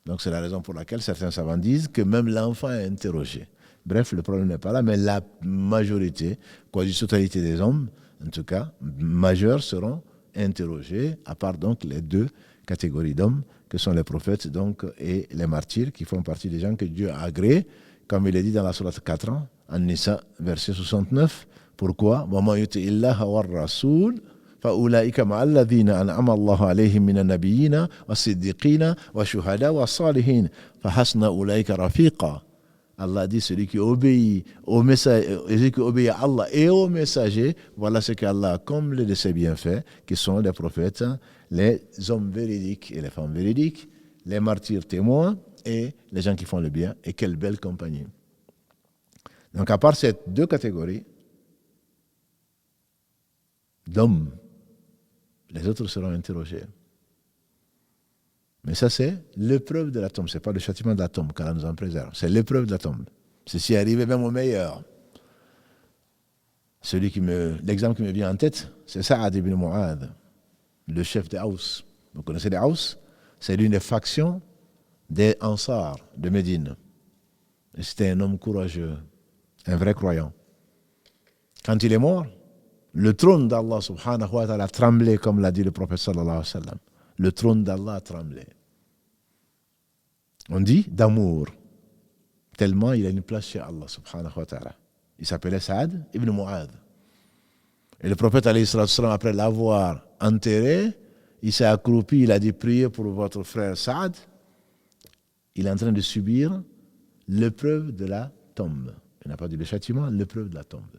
Donc c'est la raison pour laquelle certains savants disent que même l'enfant est interrogé. Bref, le problème n'est pas là, mais la majorité, quasi-totalité des hommes, en tout cas, majeurs, seront interrogés, à part donc les deux catégories d'hommes, que sont les prophètes donc, et les martyrs, qui font partie des gens que Dieu a agréés, comme il est dit dans la sourate 4 ans, An-Nisa, verset 69. Pourquoi وَمَا يُطِعِ اللَّهَ وَالرَّسُولَ فَأُولَٰئِكَ مَعَ الَّذِينَ أَنْعَمَ اللَّهُ عَلَيْهِم مِّنَ النَّبِيِّينَ وَالصِّدِّيقِينَ وَالشُّهَدَاءِ وَالصَّالِحِينَ فَحَسُنَ أُولَٰئِكَ رَفِيقًا. Allah dit celui qui obéit au message, celui qui obéit à Allah et aux messagers, voilà ce qu'Allah comble de ses bienfaits, qui sont les prophètes, les hommes véridiques et les femmes véridiques, les martyrs témoins et les gens qui font le bien. Et quelle belle compagnie. Donc à part ces deux catégories d'hommes, les autres seront interrogés. Mais ça, c'est l'épreuve de la tombe. Ce n'est pas le châtiment de la tombe, qu'Allah nous en préserve. C'est l'épreuve de la tombe. Ceci est arrivé même au meilleur. L'exemple qui me vient en tête, c'est Sa'ad ibn Mu'adh, le chef des Haus. Vous connaissez les Haus? C'est l'une des factions des Ansar de Médine. Et c'était un homme courageux, un vrai croyant. Quand il est mort, le trône d'Allah subhanahu wa ta'ala a tremblé, comme l'a dit le prophète sallallahu alayhi wa sallam. Le trône d'Allah a tremblé. On dit d'amour, tellement il a une place chez Allah subhanahu wa ta'ala. Il s'appelait Saad ibn Mu'adh. Et le prophète alayhi sallam, après l'avoir enterré, il s'est accroupi, il a dit priez pour votre frère Saad. Il est en train de subir l'épreuve de la tombe. Il n'a pas dit le châtiment, l'épreuve de la tombe.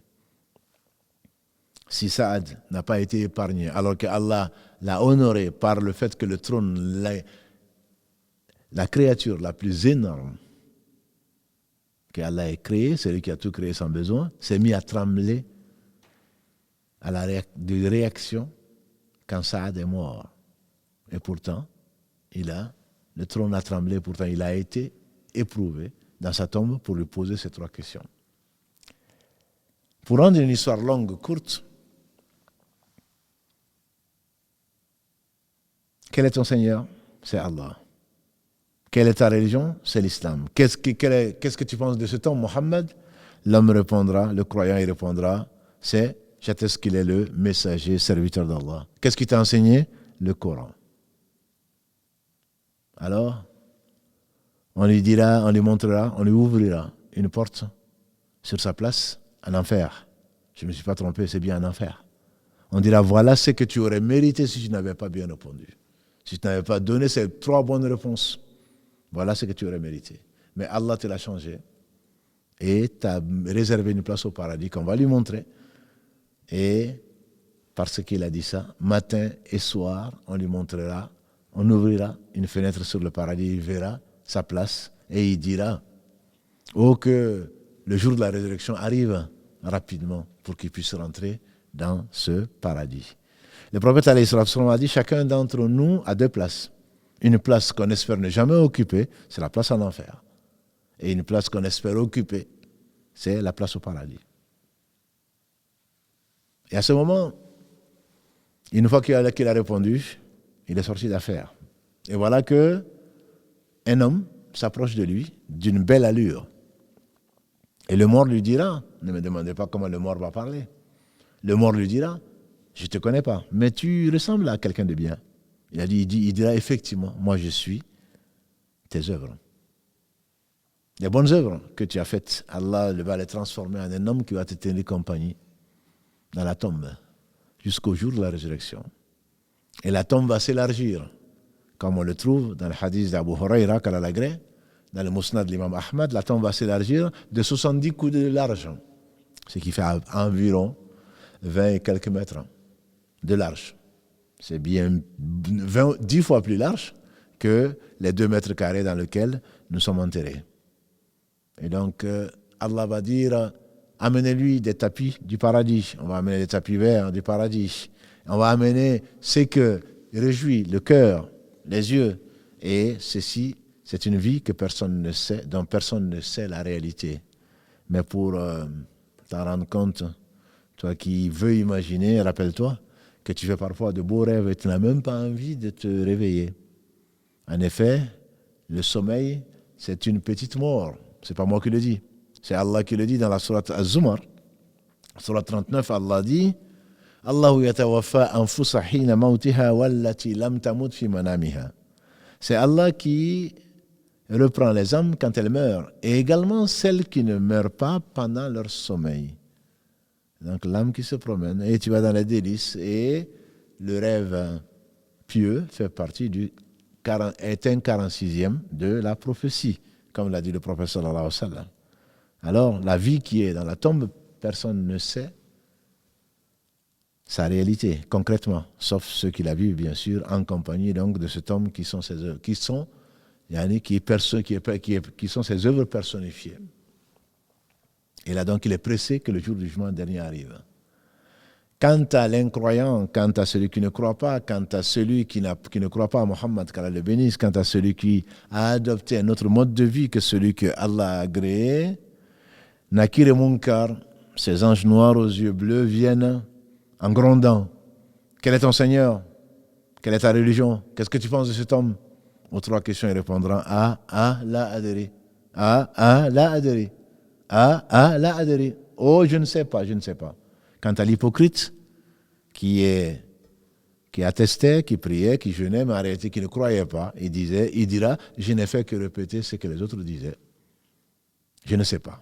Si Saad n'a pas été épargné, alors que Allah l'a honoré par le fait que le trône, la créature la plus énorme qu'Allah ait créée, celui qui a tout créé sans besoin, s'est mis à trembler à la réaction quand Saad est mort. Et pourtant, le trône a tremblé, pourtant il a été éprouvé dans sa tombe pour lui poser ces trois questions. Pour rendre une histoire longue, courte, quel est ton Seigneur? C'est Allah. Quelle est ta religion? C'est l'islam. Qu'est-ce que tu penses de ce temps, Mohammed? L'homme répondra, le croyant il répondra, j'atteste qu'il est le messager, serviteur d'Allah. Qu'est-ce qu'il t'a enseigné? Le Coran. Alors, on lui dira, on lui montrera, on lui ouvrira une porte sur sa place en enfer. Je ne me suis pas trompé, c'est bien en enfer. On dira, voilà ce que tu aurais mérité si tu n'avais pas bien répondu. Si tu n'avais pas donné ces trois bonnes réponses, voilà ce que tu aurais mérité. Mais Allah te l'a changé et t'a réservé une place au paradis qu'on va lui montrer. Et parce qu'il a dit ça, matin et soir, on lui montrera, on ouvrira une fenêtre sur le paradis, il verra sa place et il dira que le jour de la résurrection arrive rapidement pour qu'il puisse rentrer dans ce paradis. Le prophète alayhi sallam a dit, chacun d'entre nous a deux places. Une place qu'on espère ne jamais occuper, c'est la place en enfer. Et une place qu'on espère occuper, c'est la place au paradis. Et à ce moment, une fois qu'il a répondu, il est sorti d'affaire. Et voilà que un homme s'approche de lui d'une belle allure. Et le mort lui dira, ne me demandez pas comment le mort va parler. Le mort lui dira, je ne te connais pas, mais tu ressembles à quelqu'un de bien. Il dira effectivement, moi je suis tes œuvres. Les bonnes œuvres que tu as faites, Allah va les transformer en un homme qui va te tenir compagnie dans la tombe jusqu'au jour de la résurrection. Et la tombe va s'élargir, comme on le trouve dans le hadith d'Abu Huraira, qu'Allah l'agrée, dans le Musnad de l'imam Ahmad, la tombe va s'élargir de 70 coups de large, ce qui fait environ 20 et quelques mètres de large. C'est bien 10 fois plus large que les 2 mètres carrés dans lesquels nous sommes enterrés. Et donc, Allah va dire, amenez-lui des tapis du paradis. On va amener des tapis verts du paradis. On va amener ce que réjouit le cœur, les yeux. Et ceci, c'est une vie que personne ne sait, dont personne ne sait la réalité. Mais pour t'en rendre compte, toi qui veux imaginer, rappelle-toi que tu fais parfois de beaux rêves et tu n'as même pas envie de te réveiller. En effet, le sommeil, c'est une petite mort. Ce n'est pas moi qui le dis. C'est Allah qui le dit dans la sourate Az-Zumar. Sourate 39, Allah dit Allahu yatawaffa anfusa hina mautiha wallati lam tamut fi manamiha. C'est Allah qui reprend les âmes quand elles meurent, et également celles qui ne meurent pas pendant leur sommeil. Donc l'âme qui se promène, et tu vas dans les délices, et le rêve pieux fait partie est un 46e de la prophétie, comme l'a dit le prophète sallallahu alayhi wa sallam. Alors, la vie qui est dans la tombe, personne ne sait sa réalité, concrètement, sauf ceux qui la vivent, bien sûr, en compagnie donc de cet homme qui sont ses œuvres, qui sont ses œuvres personnifiées. Et là donc, il est pressé que le jour du jugement dernier arrive. Quant à l'incroyant, quant à celui qui ne croit pas, quant à celui qui ne croit pas à Mohammed, qu'Allah le bénisse, quant à celui qui a adopté un autre mode de vie que celui que Allah a agréé, Nakir et Munkar, ces anges noirs aux yeux bleus, viennent en grondant. Quel est ton Seigneur? Quelle est ta religion? Qu'est-ce que tu penses de cet homme? Aux 3 questions, il répondra la adhéré. La adhéré. La adhéré. Oh, je ne sais pas. Quant à l'hypocrite qui attestait, qui priait, qui jeûnait, mais en réalité qui ne croyait pas, il dira, je n'ai fait que répéter ce que les autres disaient. Je ne sais pas.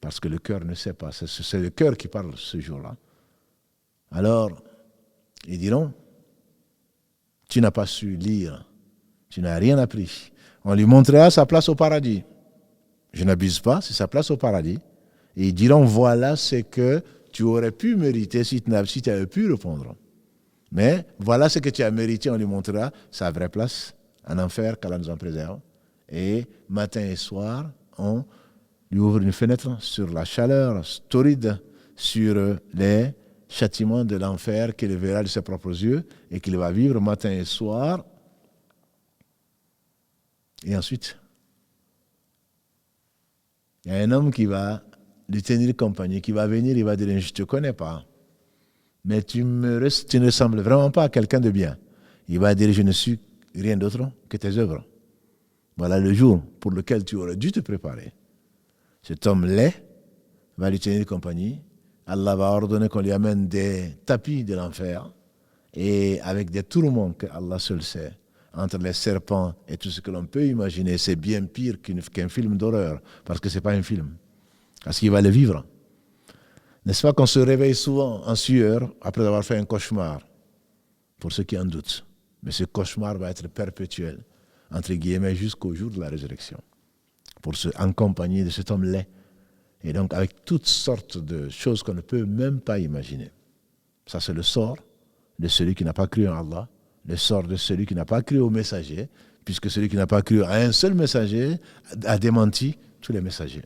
Parce que le cœur ne sait pas. C'est le cœur qui parle ce jour-là. Alors, ils diront, tu n'as pas su lire, tu n'as rien appris. On lui montrera sa place au paradis. Je n'abuse pas, c'est sa place au paradis. Et ils diront, voilà ce que tu aurais pu mériter si tu avais pu répondre. Mais voilà ce que tu as mérité, on lui montrera sa vraie place en enfer, qu'Allah nous en préserve. Et matin et soir, on lui ouvre une fenêtre sur la chaleur torride, sur les châtiments de l'enfer qu'il verra de ses propres yeux et qu'il va vivre matin et soir. Et ensuite, il y a un homme qui va lui tenir compagnie, qui va venir, il va dire, je ne te connais pas, mais tu ne ressembles vraiment pas à quelqu'un de bien. Il va dire, je ne suis rien d'autre que tes œuvres. Voilà le jour pour lequel tu aurais dû te préparer. Cet homme laid va lui tenir compagnie. Allah va ordonner qu'on lui amène des tapis de l'enfer et avec des tourments que Allah seul sait, entre les serpents et tout ce que l'on peut imaginer. C'est bien pire qu'un film d'horreur, parce que ce n'est pas un film, parce qu'il va le vivre. N'est-ce pas qu'on se réveille souvent en sueur après avoir fait un cauchemar, pour ceux qui en doutent. Mais ce cauchemar va être perpétuel, entre guillemets, jusqu'au jour de la résurrection, en compagnie de cet homme laid. Et donc avec toutes sortes de choses qu'on ne peut même pas imaginer. Ça, c'est le sort de celui qui n'a pas cru en Allah, le sort de celui qui n'a pas cru au messager, puisque celui qui n'a pas cru à un seul messager a démenti tous les messagers.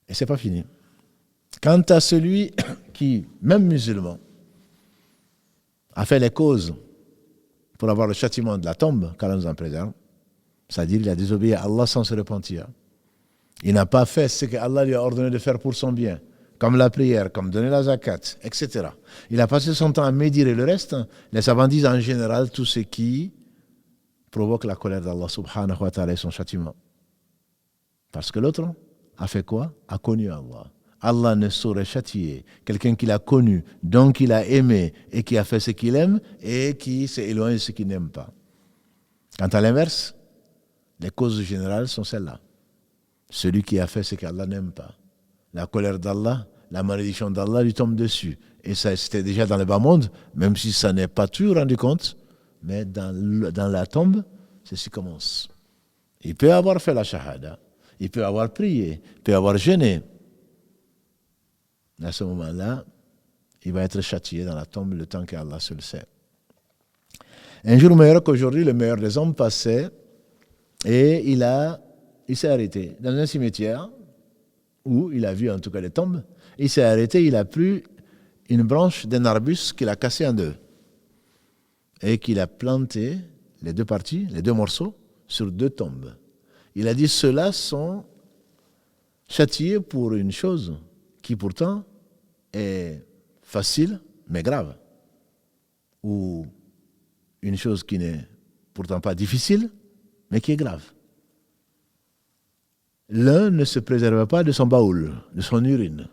Et c'est pas fini. Quant à celui qui, même musulman, a fait les causes pour avoir le châtiment de la tombe, qu'Allah nous en préserve, c'est-à-dire il a désobéi à Allah sans se repentir. Il n'a pas fait ce que Allah lui a ordonné de faire pour son bien, comme la prière, comme donner la zakat, etc. Il a passé son temps à médire le reste. Les savants disent en général tout ce qui provoque la colère d'Allah subhanahu wa ta'ala et son châtiment. Parce que l'autre a fait quoi? A connu Allah. Allah ne saurait châtier quelqu'un qu'il a connu, donc qu'il a aimé et qui a fait ce qu'il aime et qui s'est éloigné de ce qu'il n'aime pas. Quant à l'inverse, les causes générales sont celles-là. Celui qui a fait ce qu'Allah n'aime pas. La colère d'Allah, la malédiction d'Allah lui tombe dessus. Et ça, c'était déjà dans le bas monde, même si ça n'est pas tout rendu compte, mais dans la tombe, ceci commence. Il peut avoir fait la shahada, il peut avoir prié, il peut avoir jeûné. À ce moment-là, il va être châtié dans la tombe le temps qu'Allah seul sait. Un jour meilleur qu'aujourd'hui, le meilleur des hommes passait et il s'est arrêté dans un cimetière où il a vu en tout cas les tombes. Il s'est arrêté, il a pris une branche d'un arbuste qu'il a cassé en deux et qu'il a planté les deux parties, les deux morceaux, sur deux tombes. Il a dit, ceux-là sont châtiés pour une chose qui pourtant est facile mais grave, ou une chose qui n'est pourtant pas difficile mais qui est grave. l'un ne se préserve pas de son baoul, de son urine.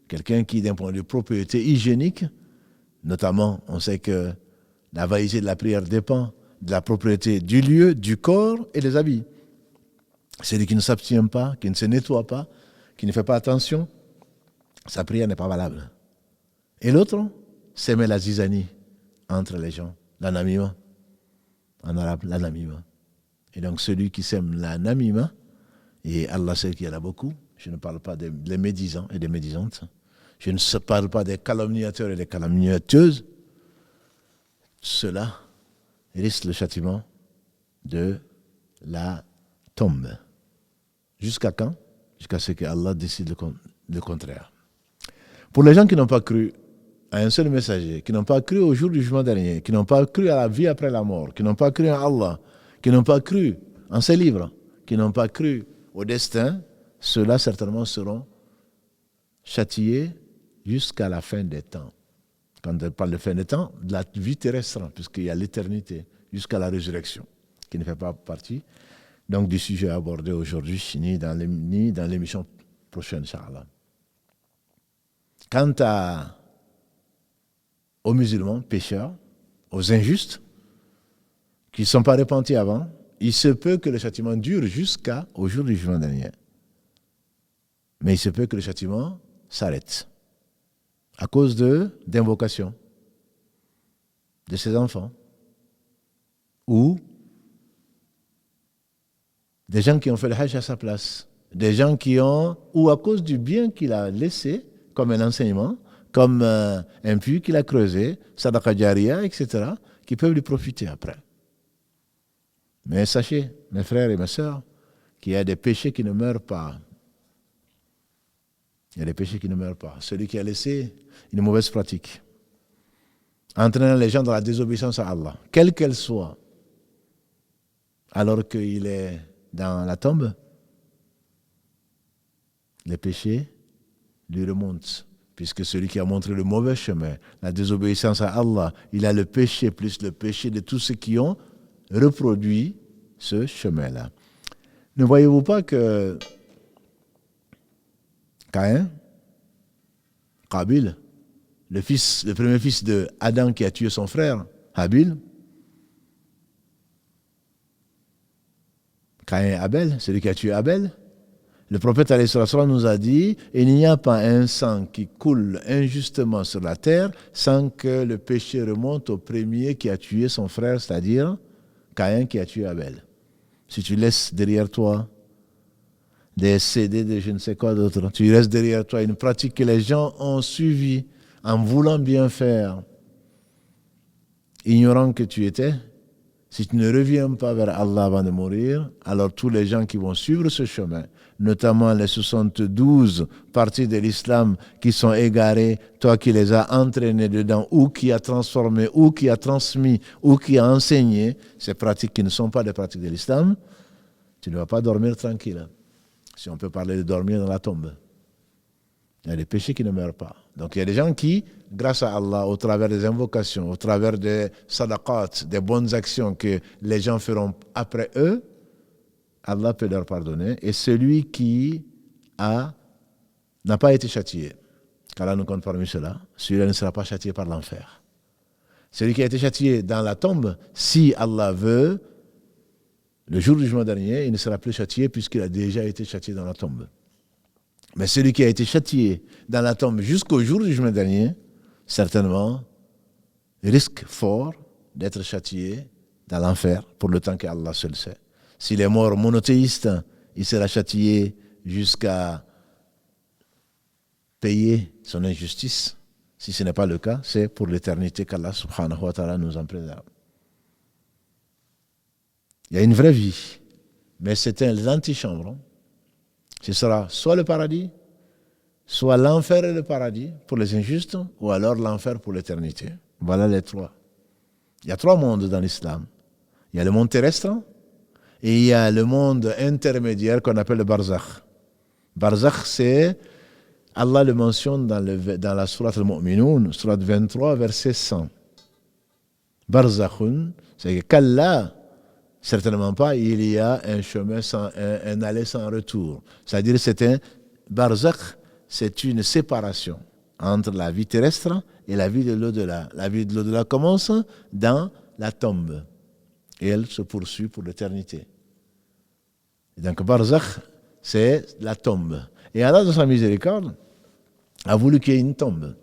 Quelqu'un qui, d'un point de vue propriété hygiénique, notamment, on sait que la validité de la prière dépend de la propriété du lieu, du corps et des habits. Celui qui ne s'abstient pas, qui ne se nettoie pas, qui ne fait pas attention, sa prière n'est pas valable. Et l'autre, s'aimer la zizanie entre les gens, l'anamima, en arabe, l'anamima. Et donc celui qui sème l'anamima, et Allah sait qu'il y en a beaucoup, je ne parle pas des médisants et des médisantes, je ne parle pas des calomniateurs et des calomniateuses, cela risque le châtiment de la tombe. Jusqu'à quand? Jusqu'à ce que Allah décide le contraire. Pour les gens qui n'ont pas cru à un seul messager, qui n'ont pas cru au jour du jugement dernier, qui n'ont pas cru à la vie après la mort, qui n'ont pas cru en Allah, qui n'ont pas cru en ses livres, qui n'ont pas cru au destin, ceux-là certainement seront châtiés jusqu'à la fin des temps. Quand on parle de fin des temps, de la vie terrestre, puisqu'il y a l'éternité, jusqu'à la résurrection, qui ne fait pas partie donc du sujet abordé aujourd'hui, ni dans l'émission prochaine, Inch'Allah. Quant aux musulmans, pécheurs, aux injustes, qui ne sont pas repentis avant, il se peut que le châtiment dure jusqu'au jour du jugement dernier. Mais il se peut que le châtiment s'arrête à cause d'invocations de ses enfants ou des gens qui ont fait le hajj à sa place, des gens qui ont, ou à cause du bien qu'il a laissé comme un enseignement, comme un puits qu'il a creusé, sadaqa jariya, etc., qui peuvent lui profiter après. Mais sachez, mes frères et mes sœurs, qu'il y a des péchés qui ne meurent pas. Il y a des péchés qui ne meurent pas. Celui qui a laissé une mauvaise pratique, entraînant les gens dans la désobéissance à Allah, quelle qu'elle soit, alors qu'il est dans la tombe, les péchés lui remontent. Puisque celui qui a montré le mauvais chemin, la désobéissance à Allah, il a le péché plus le péché de tous ceux qui ont reproduit ce chemin-là. Ne voyez-vous pas que Caïn, Qabil, le premier fils de Adam qui a tué son frère, Habil, Caïn et Abel, celui qui a tué Abel, le prophète alayhi salam nous a dit, il n'y a pas un sang qui coule injustement sur la terre sans que le péché remonte au premier qui a tué son frère, c'est-à-dire Caïn qui a tué Abel. Si tu laisses derrière toi des CD de je ne sais quoi d'autre, tu laisses derrière toi une pratique que les gens ont suivie en voulant bien faire, ignorant que tu étais, si tu ne reviens pas vers Allah avant de mourir, alors tous les gens qui vont suivre ce chemin, notamment les 72 parties de l'islam qui sont égarés, toi qui les as entraînés dedans, ou qui a transformé, ou qui a transmis, ou qui a enseigné ces pratiques qui ne sont pas des pratiques de l'islam, tu ne vas pas dormir tranquille. Si on peut parler de dormir dans la tombe. Il y a des péchés qui ne meurent pas. Donc il y a des gens qui, grâce à Allah, au travers des invocations, au travers des sadaqat, des bonnes actions que les gens feront après eux, Allah peut leur pardonner. Et celui qui n'a pas été châtié, qu'Allah nous compte parmi ceux-là, celui-là ne sera pas châtié par l'enfer. Celui qui a été châtié dans la tombe, si Allah veut, le jour du jugement dernier, il ne sera plus châtié puisqu'il a déjà été châtié dans la tombe. Mais celui qui a été châtié dans la tombe jusqu'au jour du jugement dernier, certainement, risque fort d'être châtié dans l'enfer pour le temps qu'Allah seul sait. S'il est mort monothéiste, il sera châtié jusqu'à payer son injustice. Si ce n'est pas le cas, c'est pour l'éternité qu'Allah subhanahu wa ta'ala nous en préserve. Il y a une vraie vie, mais c'est l'antichambre. Ce sera soit le paradis, soit l'enfer et le paradis pour les injustes, ou alors l'enfer pour l'éternité. Voilà les trois. Il y a trois mondes dans l'islam. Il y a le monde terrestre, et il y a le monde intermédiaire qu'on appelle le barzakh. Barzakh, c'est, Allah le mentionne dans la sourate al-Mu'minun, sourate 23, verset 100. Barzakhun, c'est que Kalla, Certainement pas, il y a un chemin un aller sans retour. C'est-à-dire que c'est un barzakh, c'est une séparation entre la vie terrestre et la vie de l'au-delà. La vie de l'au-delà commence dans la tombe et elle se poursuit pour l'éternité. Et donc barzakh, c'est la tombe. Et Allah, dans sa miséricorde, a voulu qu'il y ait une tombe.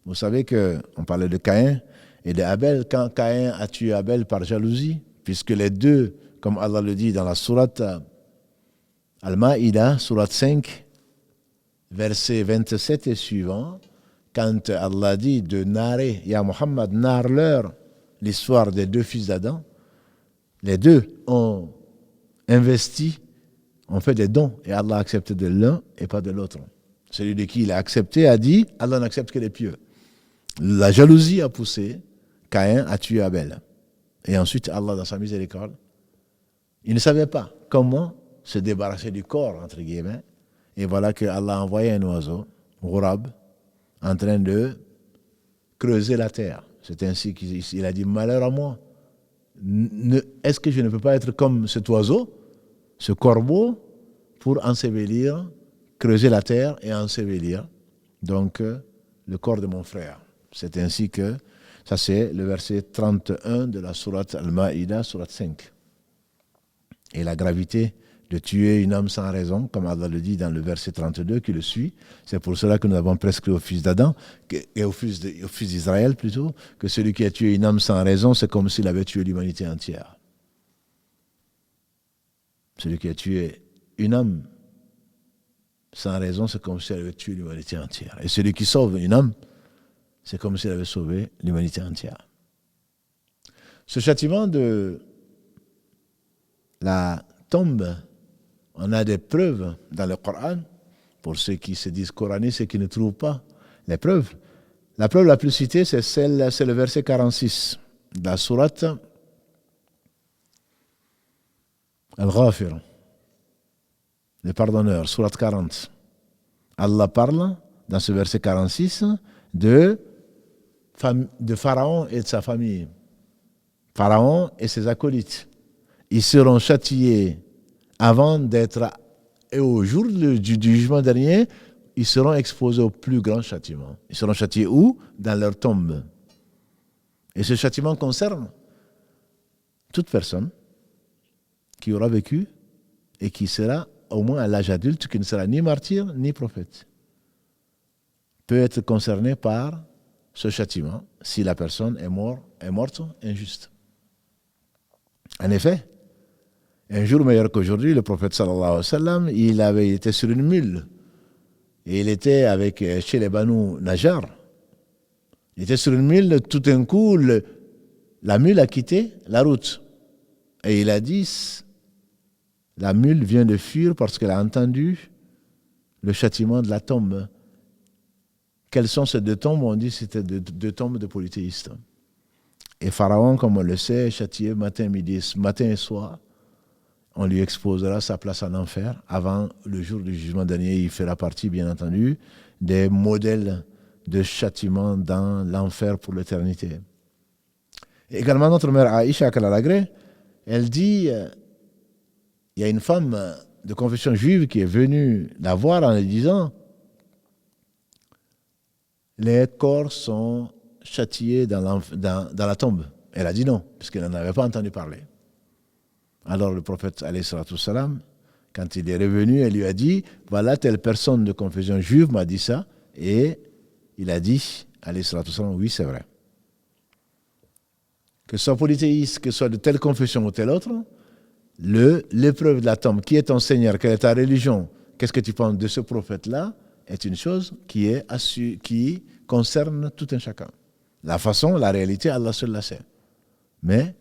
Vous savez qu'on parlait de Caïn et d'Abel. Quand Caïn a tué Abel par jalousie, puisque les deux, comme Allah le dit dans la sourate Al-Ma'ida, sourate 5, versets 27 et suivants, quand Allah dit de narrer, Ya Muhammad, narre-leur l'histoire des deux fils d'Adam, les deux ont investi, ont fait des dons, et Allah a accepté de l'un et pas de l'autre. Celui de qui il a accepté a dit, Allah n'accepte que les pieux. La jalousie a poussé Caïn à tuer Abel. Et ensuite, Allah, dans sa miséricorde, il ne savait pas comment se débarrasser du corps, entre guillemets. Et voilà que Allah a envoyé un oiseau, Ghurab, en train de creuser la terre. C'est ainsi qu'il a dit, malheur à moi. Est-ce que je ne peux pas être comme cet oiseau, ce corbeau, pour ensevelir, creuser la terre et ensevelir donc le corps de mon frère. C'est ainsi que, ça c'est le verset 31 de la sourate Al-Ma'ida, sourate 5. Et la gravité de tuer une âme sans raison, comme Allah le dit dans le verset 32 qui le suit, c'est pour cela que nous avons prescrit au fils d'Adam, et au fils d'Israël plutôt, que celui qui a tué une âme sans raison, c'est comme s'il avait tué l'humanité entière. Celui qui a tué une âme sans raison, c'est comme s'il avait tué l'humanité entière. Et celui qui sauve une âme, c'est comme s'il avait sauvé l'humanité entière. Ce châtiment de la tombe, on a des preuves dans le Coran, pour ceux qui se disent coranistes et qui ne trouvent pas les preuves. La preuve la plus citée, c'est le verset 46 de la sourate Al-Ghafir, le pardonneur, sourate 40. Allah parle, dans ce verset 46, de Pharaon et de sa famille. Pharaon et ses acolytes. Ils seront châtiés avant d'être, et au jour du jugement dernier, ils seront exposés au plus grand châtiment. Ils seront châtiés où? Dans leur tombe. Et ce châtiment concerne toute personne qui aura vécu et qui sera au moins à l'âge adulte, qui ne sera ni martyr ni prophète, peut être concerné par ce châtiment si la personne est morte injuste. En effet, un jour meilleur qu'aujourd'hui, le prophète sallallahu alayhi wa sallam, il avait été sur une mule et il était chez les Banu Najjar. Il était sur une mule, tout d'un coup, la mule a quitté la route et il a dit, la mule vient de fuir parce qu'elle a entendu le châtiment de la tombe. Quelles sont ces deux tombes? On dit que c'était deux tombes de polythéistes. Et Pharaon, comme on le sait, châtié matin et soir, on lui exposera sa place en enfer. Avant le jour du jugement dernier, il fera partie, bien entendu, des modèles de châtiment dans l'enfer pour l'éternité. Et également, notre mère Aïcha Kalalagré, elle dit, il y a une femme de confession juive qui est venue la voir en lui disant, les corps sont châtiés dans la tombe. Elle a dit non, puisqu'elle n'en avait pas entendu parler. Alors le prophète, alayhi salatu salam, quand il est revenu, elle lui a dit, voilà, telle personne de confession juive m'a dit ça, et il a dit, alayhi salatu salam, oui, c'est vrai. Que ce soit polythéiste, que ce soit de telle confession ou telle autre, l'épreuve de la tombe, qui est ton Seigneur, quelle est ta religion, qu'est-ce que tu penses de ce prophète-là, est une chose qui concerne tout un chacun. La façon, la réalité, Allah seul la sait. Mais,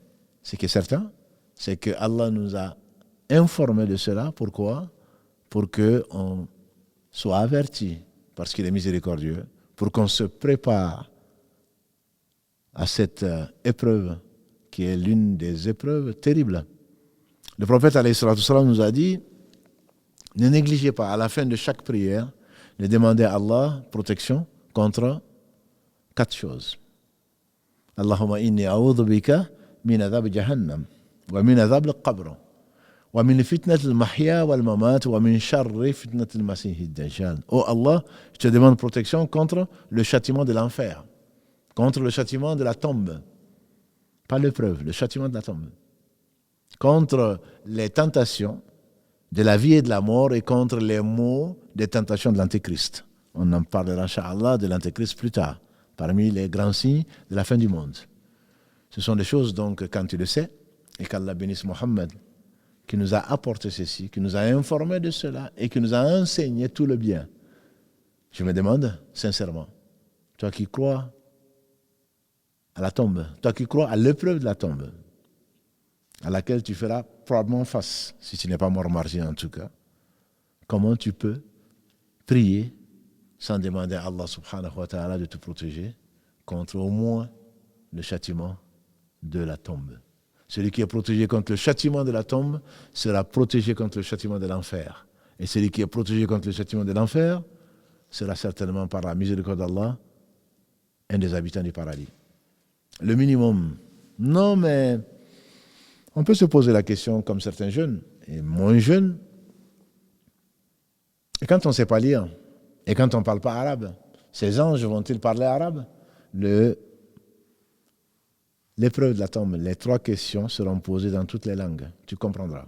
ce qui est certain, c'est que Allah nous a informés de cela. Pourquoi? Pour qu'on soit averti, parce qu'il est miséricordieux, pour qu'on se prépare à cette épreuve, qui est l'une des épreuves terribles. Le prophète alayhi salatu salam nous a dit, ne négligez pas, à la fin de chaque prière, de demander à Allah protection contre 4 choses. Allahumma inni a'udhu bika min adhab jahannam. ومن عذاب القبر ومن فتنة المحيا والممات ومن شر فتنة المسيح الدجال. Oh Allah, je te demande protection contre le châtiment de l'enfer, contre le châtiment de la tombe, pas l'épreuve, le châtiment de la tombe, contre les tentations de la vie et de la mort et contre les maux des tentations de l'Antéchrist. On en parlera, Inch'Allah, de l'Antéchrist plus tard, parmi les grands signes de la fin du monde. Ce sont des choses, donc, quand tu le sais, et qu'Allah bénisse Mohammed, qui nous a apporté ceci, qui nous a informé de cela et qui nous a enseigné tout le bien. Je me demande, sincèrement, toi qui crois à la tombe, toi qui crois à l'épreuve de la tombe, à laquelle tu feras probablement face, si tu n'es pas mort martyr en tout cas, comment tu peux prier sans demander à Allah subhanahu wa ta'ala de te protéger contre au moins le châtiment de la tombe. Celui qui est protégé contre le châtiment de la tombe sera protégé contre le châtiment de l'enfer. Et celui qui est protégé contre le châtiment de l'enfer sera certainement par la miséricorde d'Allah un des habitants du paradis. Le minimum. Non, mais on peut se poser la question comme certains jeunes et moins jeunes. Et quand on ne sait pas lire, et quand on ne parle pas arabe, ces anges vont-ils parler arabe? L'épreuve de la tombe, les 3 questions seront posées dans toutes les langues. Tu comprendras.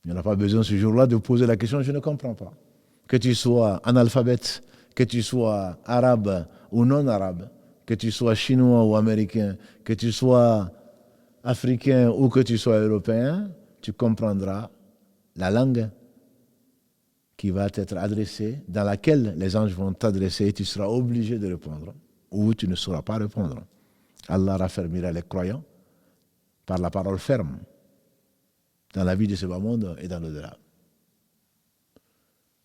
Il n'y en a pas besoin ce jour-là de poser la question, je ne comprends pas. Que tu sois analphabète, que tu sois arabe ou non arabe, que tu sois chinois ou américain, que tu sois africain ou que tu sois européen, tu comprendras la langue qui va t'être adressée, dans laquelle les anges vont t'adresser et tu seras obligé de répondre ou tu ne sauras pas répondre. Allah raffermira les croyants par la parole ferme dans la vie de ce bas monde et dans l'au-delà.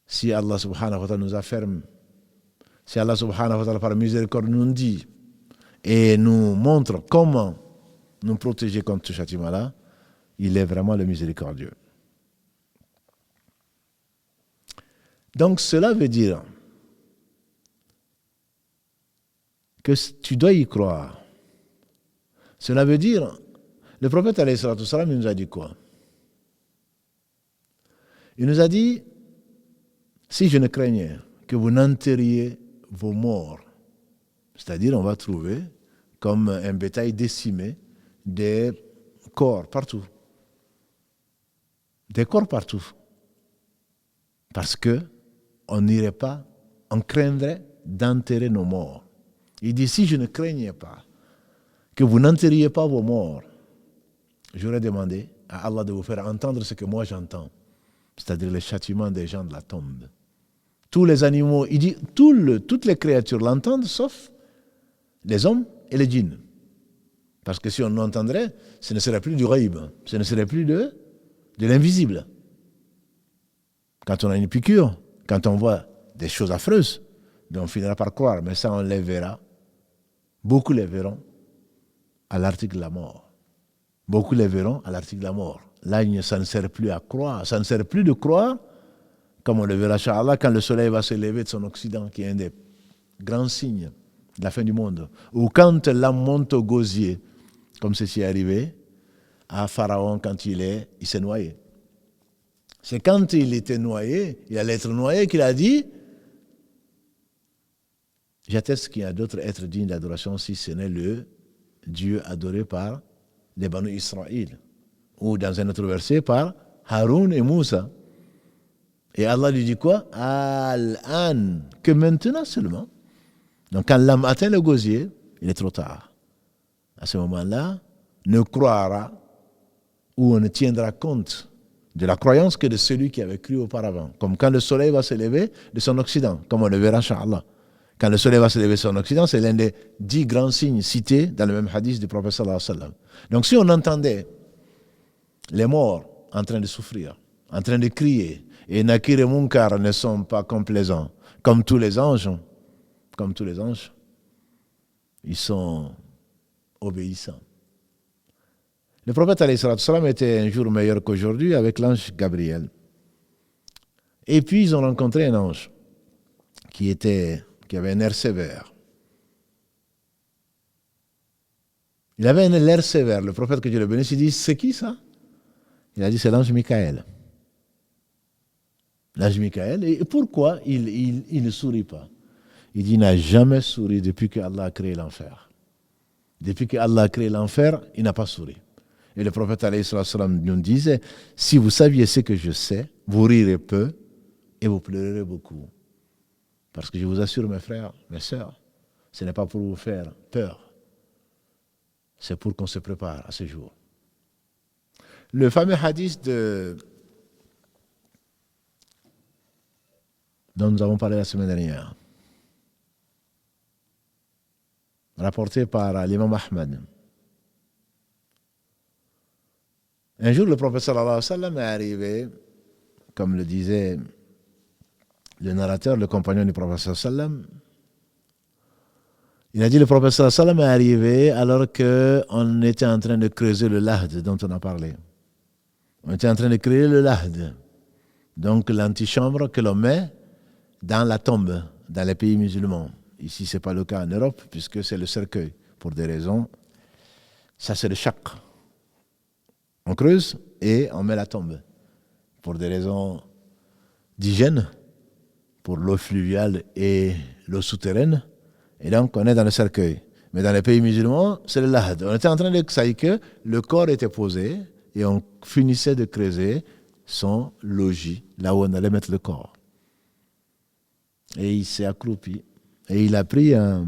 Si Allah subhanahu wa ta'ala nous afferme, si Allah subhanahu wa ta'ala par miséricorde nous dit et nous montre comment nous protéger contre ce châtiment-là, il est vraiment le miséricordieux. Donc cela veut dire que tu dois y croire. Cela veut dire, le prophète alayhi salatu salam, il nous a dit quoi? Il nous a dit, si je ne craignais que vous n'enterriez vos morts, c'est-à-dire on va trouver comme un bétail décimé des corps partout. Des corps partout. Parce que on n'irait pas, on craindrait d'enterrer nos morts. Il dit, si je ne craignais pas que vous n'enterriez pas vos morts, j'aurais demandé à Allah de vous faire entendre ce que moi j'entends, c'est-à-dire le châtiment des gens de la tombe. Tous les animaux, il dit, toutes les créatures l'entendent, sauf les hommes et les djinns. Parce que si on l'entendrait, ce ne serait plus du ghaïb, ce ne serait plus de l'invisible. Quand on a une piqûre, quand on voit des choses affreuses, on finira par croire, mais ça on les verra. Beaucoup les verront à l'article de la mort. Beaucoup les verront à l'article de la mort. Là, ça ne sert plus à croire. Ça ne sert plus de croire, comme on le verra, Inch'Allah, quand le soleil va se lever de son occident, qui est un des grands signes de la fin du monde. Ou quand l'âme monte au gosier, comme ceci est arrivé à Pharaon quand il s'est noyé. C'est quand il était noyé, il allait être noyé, qu'il a dit, j'atteste qu'il y a d'autres êtres dignes d'adoration si ce n'est le Dieu adoré par les Banu Israël. Ou dans un autre verset, par Haroun et Moussa. Et Allah lui dit quoi? Al-an, que maintenant seulement. Donc quand l'âme atteint le gosier, il est trop tard. À ce moment-là, ne croira ou on ne tiendra compte de la croyance que de celui qui avait cru auparavant. Comme quand le soleil va se lever de son occident, comme on le verra, Inch'Allah. Quand le soleil va se lever de son occident, c'est l'un des 10 grands signes cités dans le même hadith du prophète sallallahu alayhi wa sallam. Donc si on entendait les morts en train de souffrir, en train de crier, et Nakir et Munkar ne sont pas complaisants, comme tous les anges, ils sont obéissants. Le prophète alayhi salatu salam était un jour meilleur qu'aujourd'hui avec l'ange Gabriel. Et puis ils ont rencontré un ange qui avait un air sévère. Il avait un air sévère. Le prophète que Dieu le bénisse, il dit, c'est qui ça? Il a dit, c'est l'ange Michael. L'ange Michael. Et pourquoi il ne sourit pas? Il dit, il n'a jamais souri depuis que Allah a créé l'enfer. Depuis que Allah a créé l'enfer, il n'a pas souri. Et le prophète alayhi salam nous disait, si vous saviez ce que je sais, vous rirez peu et vous pleurerez beaucoup. Parce que je vous assure, mes frères, mes sœurs, ce n'est pas pour vous faire peur. C'est pour qu'on se prépare à ce jour. Le fameux hadith dont nous avons parlé la semaine dernière, rapporté par l'imam Ahmad. Un jour, le prophète sallallahu alayhi wa sallam est arrivé, comme le disait le narrateur, le compagnon du prophète sallallahu alayhi wa sallam. Il a dit, le prophète sallallahu alayhi wa sallam est arrivé alors qu'on était en train de creuser le lahd dont on a parlé. On était en train de créer le lahd, donc l'antichambre que l'on met dans la tombe, dans les pays musulmans. Ici, ce n'est pas le cas en Europe, puisque c'est le cercueil, pour des raisons. Ça, c'est le shaq. On creuse et on met la tombe, pour des raisons d'hygiène, pour l'eau fluviale et l'eau souterraine. Et donc, on est dans le cercueil. Mais dans les pays musulmans, c'est le lahd. On était en train de savoir que le corps était posé et on finissait de creuser son logis, là où on allait mettre le corps. Et il s'est accroupi. Et il a pris un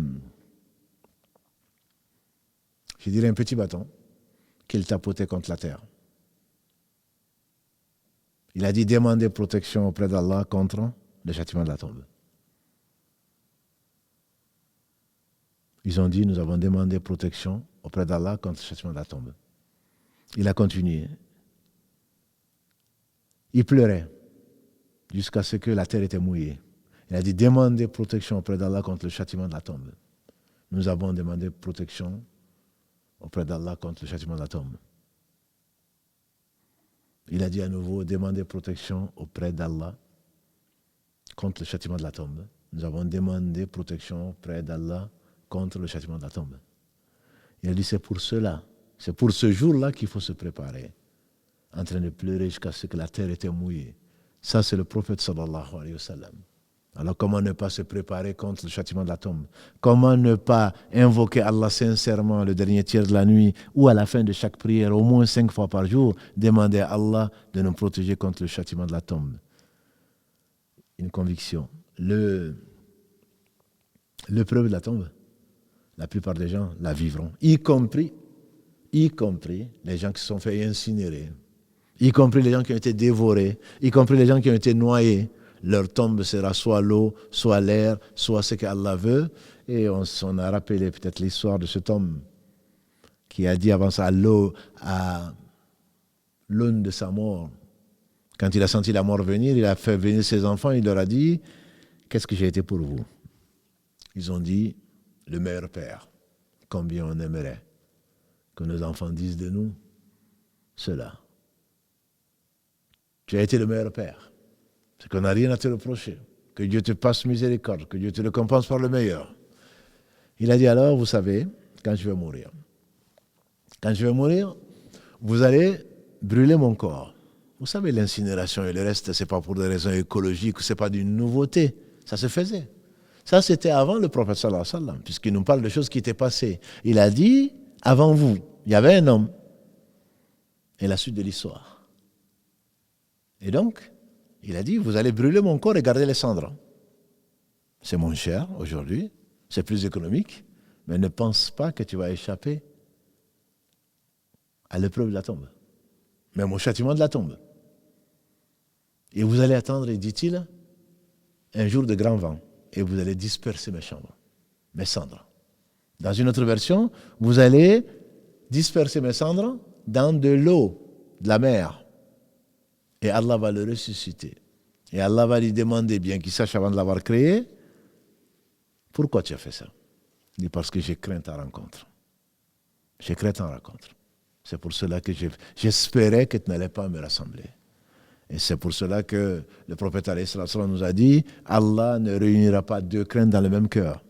petit bâton qu'il tapotait contre la terre. Il a dit, demandez protection auprès d'Allah contre le châtiment de la tombe. Ils ont dit, nous avons demandé protection auprès d'Allah contre le châtiment de la tombe. Il a continué. Il pleurait jusqu'à ce que la terre était mouillée. Il a dit, demandez protection auprès d'Allah contre le châtiment de la tombe. Nous avons demandé protection auprès d'Allah contre le châtiment de la tombe. Il a dit à nouveau, demandez protection auprès d'Allah contre le châtiment de la tombe. Nous avons demandé protection auprès d'Allah contre le châtiment de la tombe. Il a dit, c'est pour cela, c'est pour ce jour-là qu'il faut se préparer, en train de pleurer jusqu'à ce que la terre était mouillée. Ça, c'est le prophète sallallahu alayhi wa sallam. Alors comment ne pas se préparer contre le châtiment de la tombe? Comment ne pas invoquer Allah sincèrement le dernier tiers de la nuit ou à la fin de chaque prière, au moins 5 fois par jour, demander à Allah de nous protéger contre le châtiment de la tombe? Une conviction. L'épreuve de la tombe, la plupart des gens la vivront, y compris les gens qui se sont fait incinérer, y compris les gens qui ont été dévorés, y compris les gens qui ont été noyés. Leur tombe sera soit l'eau, soit l'air, soit ce qu'Allah veut. Et on a rappelé peut-être l'histoire de cet homme qui a dit avant ça à l'aune de sa mort. Quand il a senti la mort venir, il a fait venir ses enfants, il leur a dit, qu'est-ce que j'ai été pour vous? Ils ont dit, le meilleur père. Combien on aimerait que nos enfants disent de nous cela. Tu as été le meilleur père. C'est qu'on n'a rien à te reprocher. Que Dieu te passe miséricorde, que Dieu te récompense par le meilleur. Il a dit alors, vous savez, quand je vais mourir, vous allez brûler mon corps. Vous savez, l'incinération et le reste, ce n'est pas pour des raisons écologiques, ce n'est pas d'une nouveauté. Ça se faisait. Ça, c'était avant le prophète sallallahu alayhi wa sallam, puisqu'il nous parle de choses qui étaient passées. Il a dit, avant vous, il y avait un homme. Et la suite de l'histoire. Et donc, il a dit, vous allez brûler mon corps et garder les cendres. C'est moins cher aujourd'hui, c'est plus économique, mais ne pense pas que tu vas échapper à l'épreuve de la tombe, même au châtiment de la tombe. Et vous allez attendre, dit-il, un jour de grand vent, et vous allez disperser mes cendres. Dans une autre version, vous allez disperser mes cendres dans de l'eau, de la mer. Et Allah va le ressusciter. Et Allah va lui demander, bien qu'il sache avant de l'avoir créé, pourquoi tu as fait ça? Il dit, parce que j'ai craint ta rencontre. J'ai craint ta rencontre. C'est pour cela que j'espérais que tu n'allais pas me rassembler. Et c'est pour cela que le prophète alayhi salam nous a dit, Allah ne réunira pas deux craintes dans le même cœur.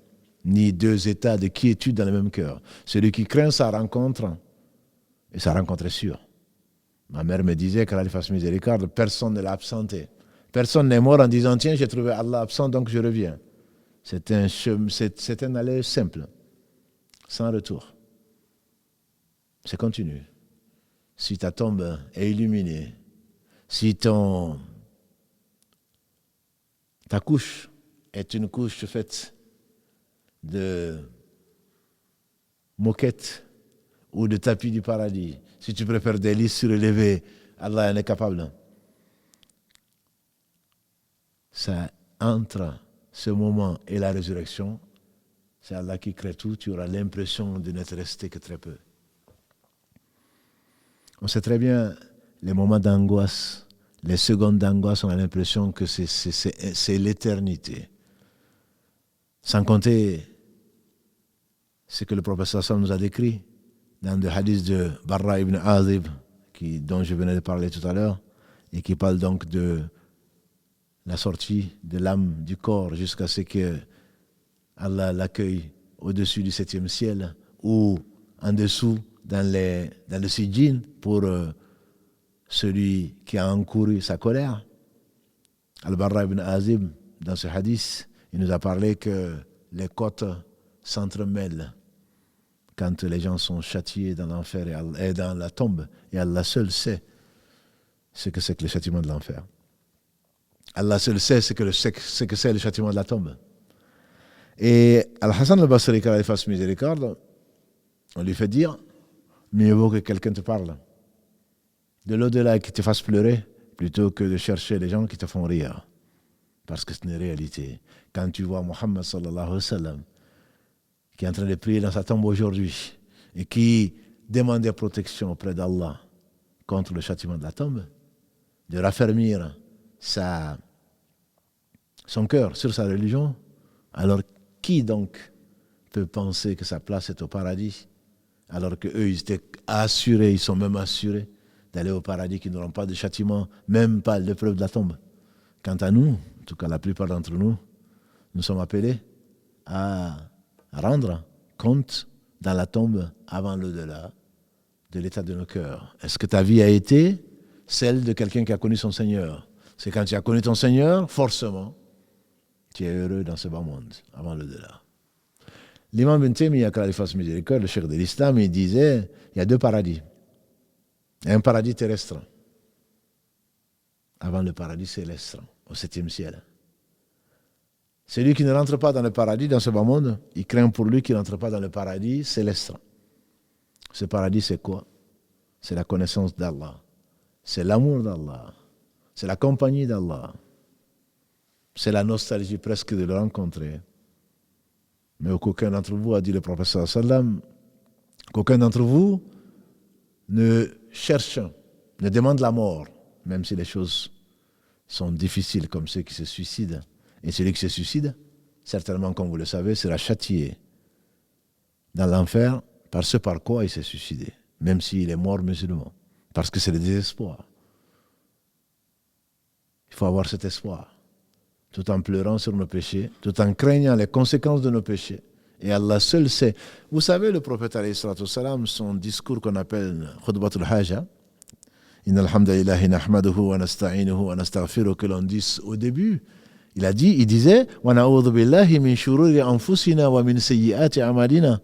ni deux états de quiétude dans le même cœur. Celui qui craint sa rencontre, et sa rencontre est sûre. Ma mère me disait qu'Allah lui fasse miséricorde, personne ne l'a absenté. Personne n'est mort en disant, tiens, j'ai trouvé Allah absent, donc je reviens. C'est un aller simple, sans retour. C'est continu. Si ta tombe est illuminée, si ta couche est une couche faite de moquettes ou de tapis du paradis, si tu préfères des lits surélevés, Allah en est capable. Ça entre ce moment et la résurrection, c'est Allah qui crée tout, tu auras l'impression de n'être resté que très peu. On sait très bien les moments d'angoisse, les secondes d'angoisse, on a l'impression que c'est l'éternité. Sans compter ce que le professeur Sam nous a décrit dans le hadith de Barra ibn Azib, dont je venais de parler tout à l'heure, et qui parle donc de la sortie de l'âme du corps jusqu'à ce que Allah l'accueille au-dessus du 7e ciel ou en dessous dans le sijin pour celui qui a encouru sa colère. Al-Barra ibn Azib, dans ce hadith, il nous a parlé que les côtes s'entremêlent quand les gens sont châtiés dans l'enfer et dans la tombe. Et Allah seul sait ce que c'est que le châtiment de l'enfer. Allah seul sait ce que c'est le châtiment de la tombe. Et Al-Hassan al-Basri, quand il fasse miséricorde, on lui fait dire, mieux vaut que quelqu'un te parle de l'au-delà qui te fasse pleurer, plutôt que de chercher les gens qui te font rire. Parce que c'est une réalité. Quand tu vois Muhammad sallallahu alayhi wa sallam, qui est en train de prier dans sa tombe aujourd'hui, et qui demandait protection auprès d'Allah contre le châtiment de la tombe, de raffermir son cœur sur sa religion, alors qui donc peut penser que sa place est au paradis, alors qu'eux, ils étaient assurés, ils sont même assurés d'aller au paradis, qui n'auront pas de châtiment, même pas l'épreuve de la tombe. Quant à nous, en tout cas la plupart d'entre nous, nous sommes appelés à rendre compte dans la tombe avant l'au-delà de l'état de nos cœurs. Est-ce que ta vie a été celle de quelqu'un qui a connu son Seigneur? C'est quand tu as connu ton Seigneur, forcément, tu es heureux dans ce bas monde, avant l'au-delà. L'imam Ibn Taymiyyah, quand il fasse miséricorde, le cheikh de l'islam, il disait, il y a deux paradis. Il y a un paradis terrestre, avant le paradis céleste, au 7e ciel. Celui qui ne rentre pas dans le paradis, dans ce bas monde, il craint pour lui qu'il ne rentre pas dans le paradis céleste. Ce paradis, c'est quoi? C'est la connaissance d'Allah. C'est l'amour d'Allah. C'est la compagnie d'Allah. C'est la nostalgie presque de le rencontrer. Mais aucun d'entre vous, a dit le professeur sallam, qu'aucun d'entre vous ne cherche, ne demande la mort, même si les choses sont difficiles comme ceux qui se suicident. Et celui qui se suicide, certainement, comme vous le savez, sera châtié dans l'enfer par ce par quoi il s'est suicidé, même s'il est mort musulman, parce que c'est le désespoir. Il faut avoir cet espoir, tout en pleurant sur nos péchés, tout en craignant les conséquences de nos péchés. Et Allah seul sait. Vous savez, le prophète alayhi salatu wassalam, son discours qu'on appelle Khutbatul Haja, Inna alhamdulillahi nahmaduhu wa nasta'inuhu wa nastaghfiruhu, que l'on dit au début, il disait wa na'udhu billahi min shururi anfusina wa min sayyiati a'malina.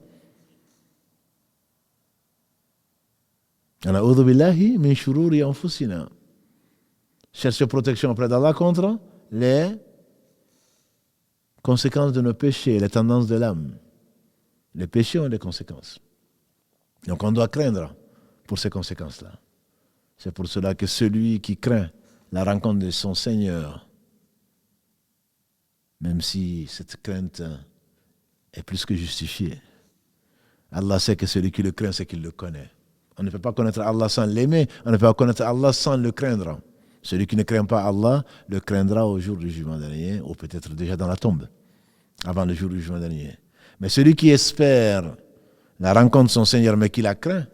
Wa na'udhu billahi min shururi anfusina. Chercher protection auprès d'Allah contre les conséquences de nos péchés, les tendances de l'âme. Les péchés ont des conséquences. Donc on doit craindre pour ces conséquences-là. C'est pour cela que celui qui craint la rencontre de son Seigneur, même si cette crainte est plus que justifiée, Allah sait que celui qui le craint, c'est qu'il le connaît. On ne peut pas connaître Allah sans l'aimer, on ne peut pas connaître Allah sans le craindre. Celui qui ne craint pas Allah le craindra au jour du jugement dernier, ou peut-être déjà dans la tombe, avant le jour du jugement dernier. Mais celui qui espère la rencontre de son Seigneur, mais qui la craint,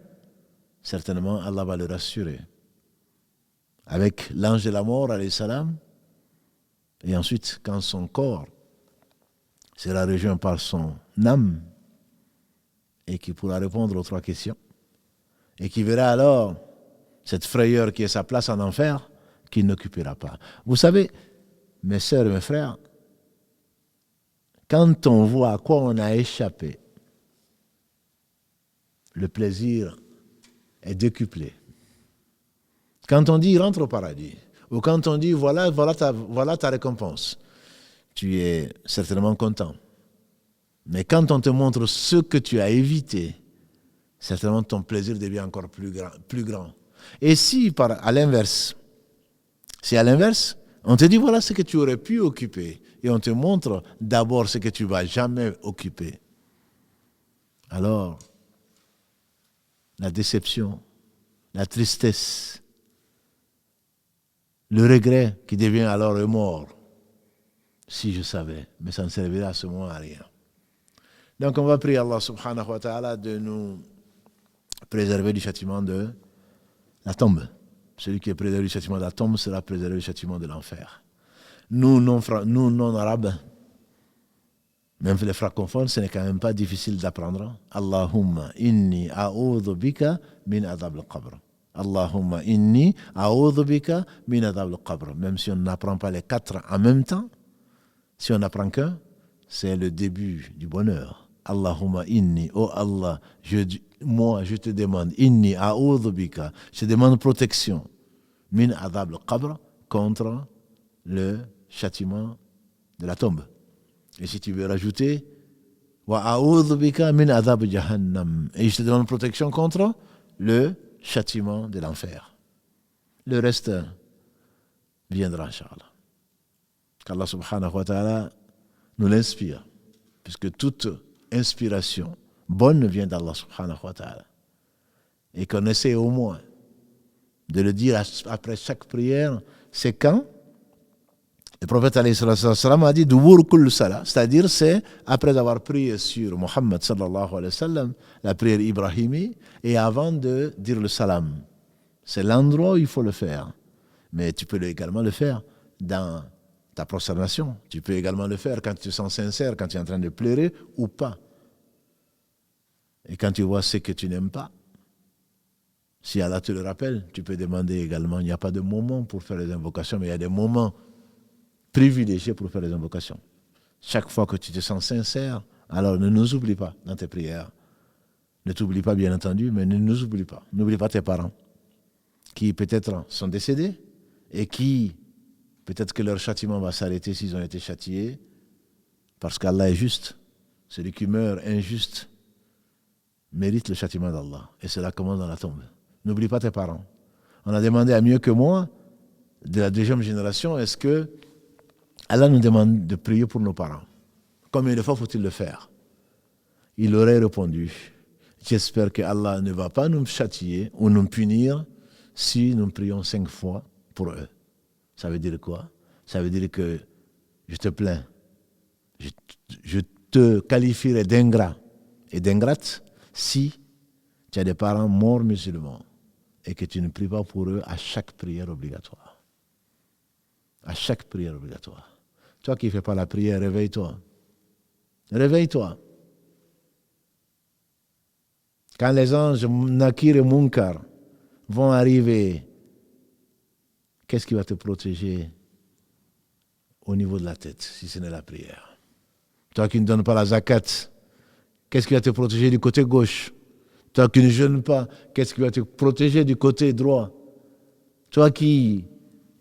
certainement Allah va le rassurer. Avec l'ange de la mort, alayhi salam, et ensuite, quand son corps sera rejoint par son âme et qui pourra répondre aux 3 questions et qui verra alors cette frayeur qui est sa place en enfer qu'il n'occupera pas. Vous savez, mes sœurs et mes frères, quand on voit à quoi on a échappé, le plaisir est décuplé. Quand on dit rentre au paradis, ou quand on dit voilà ta récompense, tu es certainement content. Mais quand on te montre ce que tu as évité, certainement ton plaisir devient encore plus grand. Et si à l'inverse, on te dit voilà ce que tu aurais pu occuper, et on te montre d'abord ce que tu ne vas jamais occuper, alors la déception, la tristesse, le regret qui devient alors remords, si je savais, mais ça ne servira à ce moment à rien. Donc on va prier Allah subhanahu wa ta'ala de nous préserver du châtiment de la tombe. Celui qui est préservé du châtiment de la tombe sera préservé du châtiment de l'enfer. Nous non-arabes, même les francophones, ce n'est quand même pas difficile d'apprendre. Allahumma inni a'udhu bika min adhab al-qabr. Allahumma inni a'udhu bika min adhab al-qabr. Même si on n'apprend pas les 4 en même temps, si on n'apprend qu'un, c'est le début du bonheur. Allahumma inni, oh Allah, je te demande, inni a'udhu bika, je demande protection, min adhab al-qabr, contre le châtiment de la tombe. Et si tu veux rajouter, wa a'udhu bika min adhab jahannam, et je te demande protection contre le châtiment de l'enfer. Le reste viendra, Inch'Allah. Qu'Allah subhanahu wa ta'ala nous l'inspire, puisque toute inspiration bonne vient d'Allah subhanahu wa ta'ala. Et qu'on essaie au moins de le dire après chaque prière, c'est quand le prophète alayhi sallam a dit Dubur kull salah, c'est-à-dire c'est après avoir prié sur Muhammad sallallahu alayhi wa sallam, la prière ibrahimi, et avant de dire le salam. C'est l'endroit où il faut le faire. Mais tu peux également le faire dans ta prosternation. Tu peux également le faire quand tu te sens sincère, quand tu es en train de pleurer ou pas. Et quand tu vois ce que tu n'aimes pas, si Allah te le rappelle, tu peux demander également. Il n'y a pas de moment pour faire les invocations, mais il y a des moments privilégiés pour faire les invocations. Chaque fois que tu te sens sincère, alors ne nous oublie pas dans tes prières. Ne t'oublie pas, bien entendu, mais ne nous oublie pas. N'oublie pas tes parents qui peut-être sont décédés et qui, peut-être que leur châtiment va s'arrêter s'ils ont été châtiés, parce qu'Allah est juste. Celui qui meurt injuste mérite le châtiment d'Allah. Et cela commence dans la tombe. N'oublie pas tes parents. On a demandé à mieux que moi, de la 2e génération, est-ce que Allah nous demande de prier pour nos parents? Combien de fois faut-il le faire? Il aurait répondu, j'espère que Allah ne va pas nous châtier ou nous punir si nous prions 5 fois pour eux. Ça veut dire quoi? Ça veut dire que je te plains. Je te qualifierai d'ingrat et d'ingrate si tu as des parents morts musulmans et que tu ne pries pas pour eux à chaque prière obligatoire. À chaque prière obligatoire. Toi qui ne fais pas la prière, réveille-toi. Réveille-toi. Quand les anges Nakir et Munkar vont arriver, qu'est-ce qui va te protéger au niveau de la tête, si ce n'est la prière? Toi qui ne donnes pas la zakat, qu'est-ce qui va te protéger du côté gauche? Toi qui ne jeûnes pas, qu'est-ce qui va te protéger du côté droit? Toi qui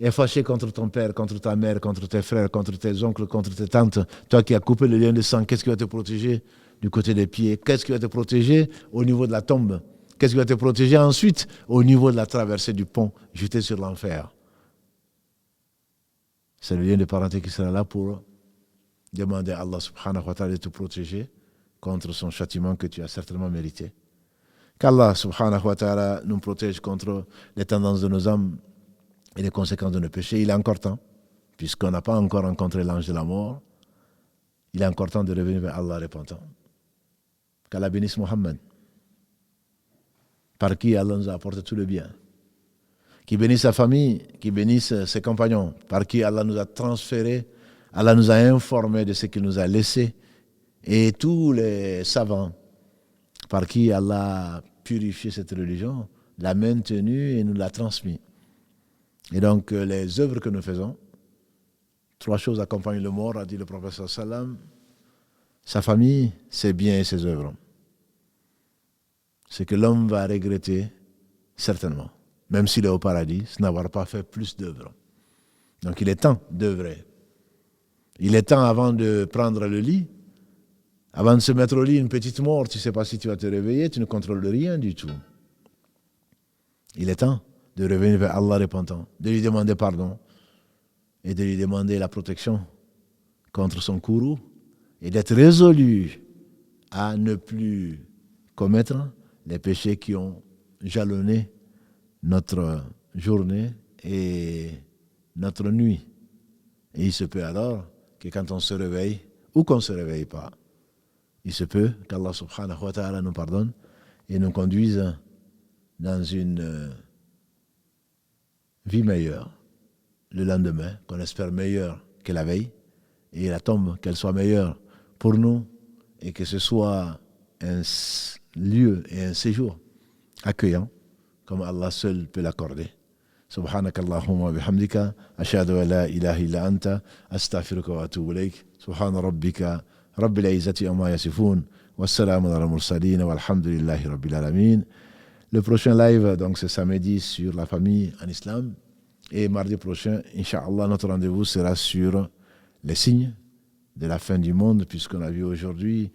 es fâché contre ton père, contre ta mère, contre tes frères, contre tes oncles, contre tes tantes, toi qui as coupé le lien de sang, qu'est-ce qui va te protéger du côté des pieds? Qu'est-ce qui va te protéger au niveau de la tombe? Qu'est-ce qui va te protéger ensuite au niveau de la traversée du pont jeté sur l'enfer? C'est le lien de parenté qui sera là pour demander à Allah subhanahu wa ta'ala de te protéger contre son châtiment que tu as certainement mérité. Qu'Allah subhanahu wa ta'ala nous protège contre les tendances de nos âmes et les conséquences de nos péchés. Il est encore temps, puisqu'on n'a pas encore rencontré l'ange de la mort, il est encore temps de revenir vers Allah repentant. Qu'Allah bénisse Muhammad, par qui Allah nous a apporté tout le bien. Qui bénisse sa famille, qui bénisse ses compagnons, par qui Allah nous a transféré, Allah nous a informé de ce qu'il nous a laissé Et tous les savants par qui Allah a purifié cette religion, l'a maintenue et nous l'a transmise. Et donc, les œuvres que nous faisons, 3 choses accompagnent le mort, a dit le prophète sallam, sa famille, ses biens et ses œuvres. C'est que l'homme va regretter, certainement, même s'il est au paradis, n'avoir pas fait plus d'œuvres. Donc, il est temps d'œuvrer. Il est temps, avant de prendre le lit, avant de se mettre au lit, une petite mort, tu ne sais pas si tu vas te réveiller, tu ne contrôles rien du tout. Il est temps de revenir vers Allah repentant, de lui demander pardon et de lui demander la protection contre son courroux et d'être résolu à ne plus commettre les péchés qui ont jalonné notre journée et notre nuit. Et il se peut alors que quand on se réveille ou qu'on ne se réveille pas, il se peut qu'Allah subhanahu wa ta'ala nous pardonne et nous conduise dans une vie meilleure le lendemain, qu'on espère meilleure que la veille, et la tombe, qu'elle soit meilleure pour nous et que ce soit un lieu et un séjour accueillant comme Allah seul peut l'accorder. سبحانك اللهم وبحمدك أشهد أن لا إله إلا أنت أستغفرك وأتوب إليك سبحان ربك رب العزة عما يصفون والسلام على المرسلين والحمد لله رب العالمين. Le prochain live, donc, c'est samedi sur la famille en islam. Et mardi prochain, Inch'Allah, notre rendez-vous sera sur les signes de la fin du monde, puisqu'on a vu aujourd'hui,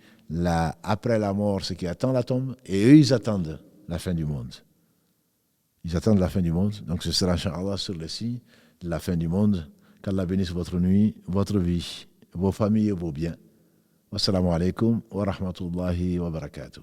après la mort, ce qui attend la tombe, et eux, ils attendent la fin du monde. Ils attendent la fin du monde. Donc ce sera, Inch'Allah, sur les signes de la fin du monde. Qu'Allah bénisse votre nuit, votre vie, vos familles et vos biens. Wassalamu alaikum wa rahmatullahi wa barakatuh.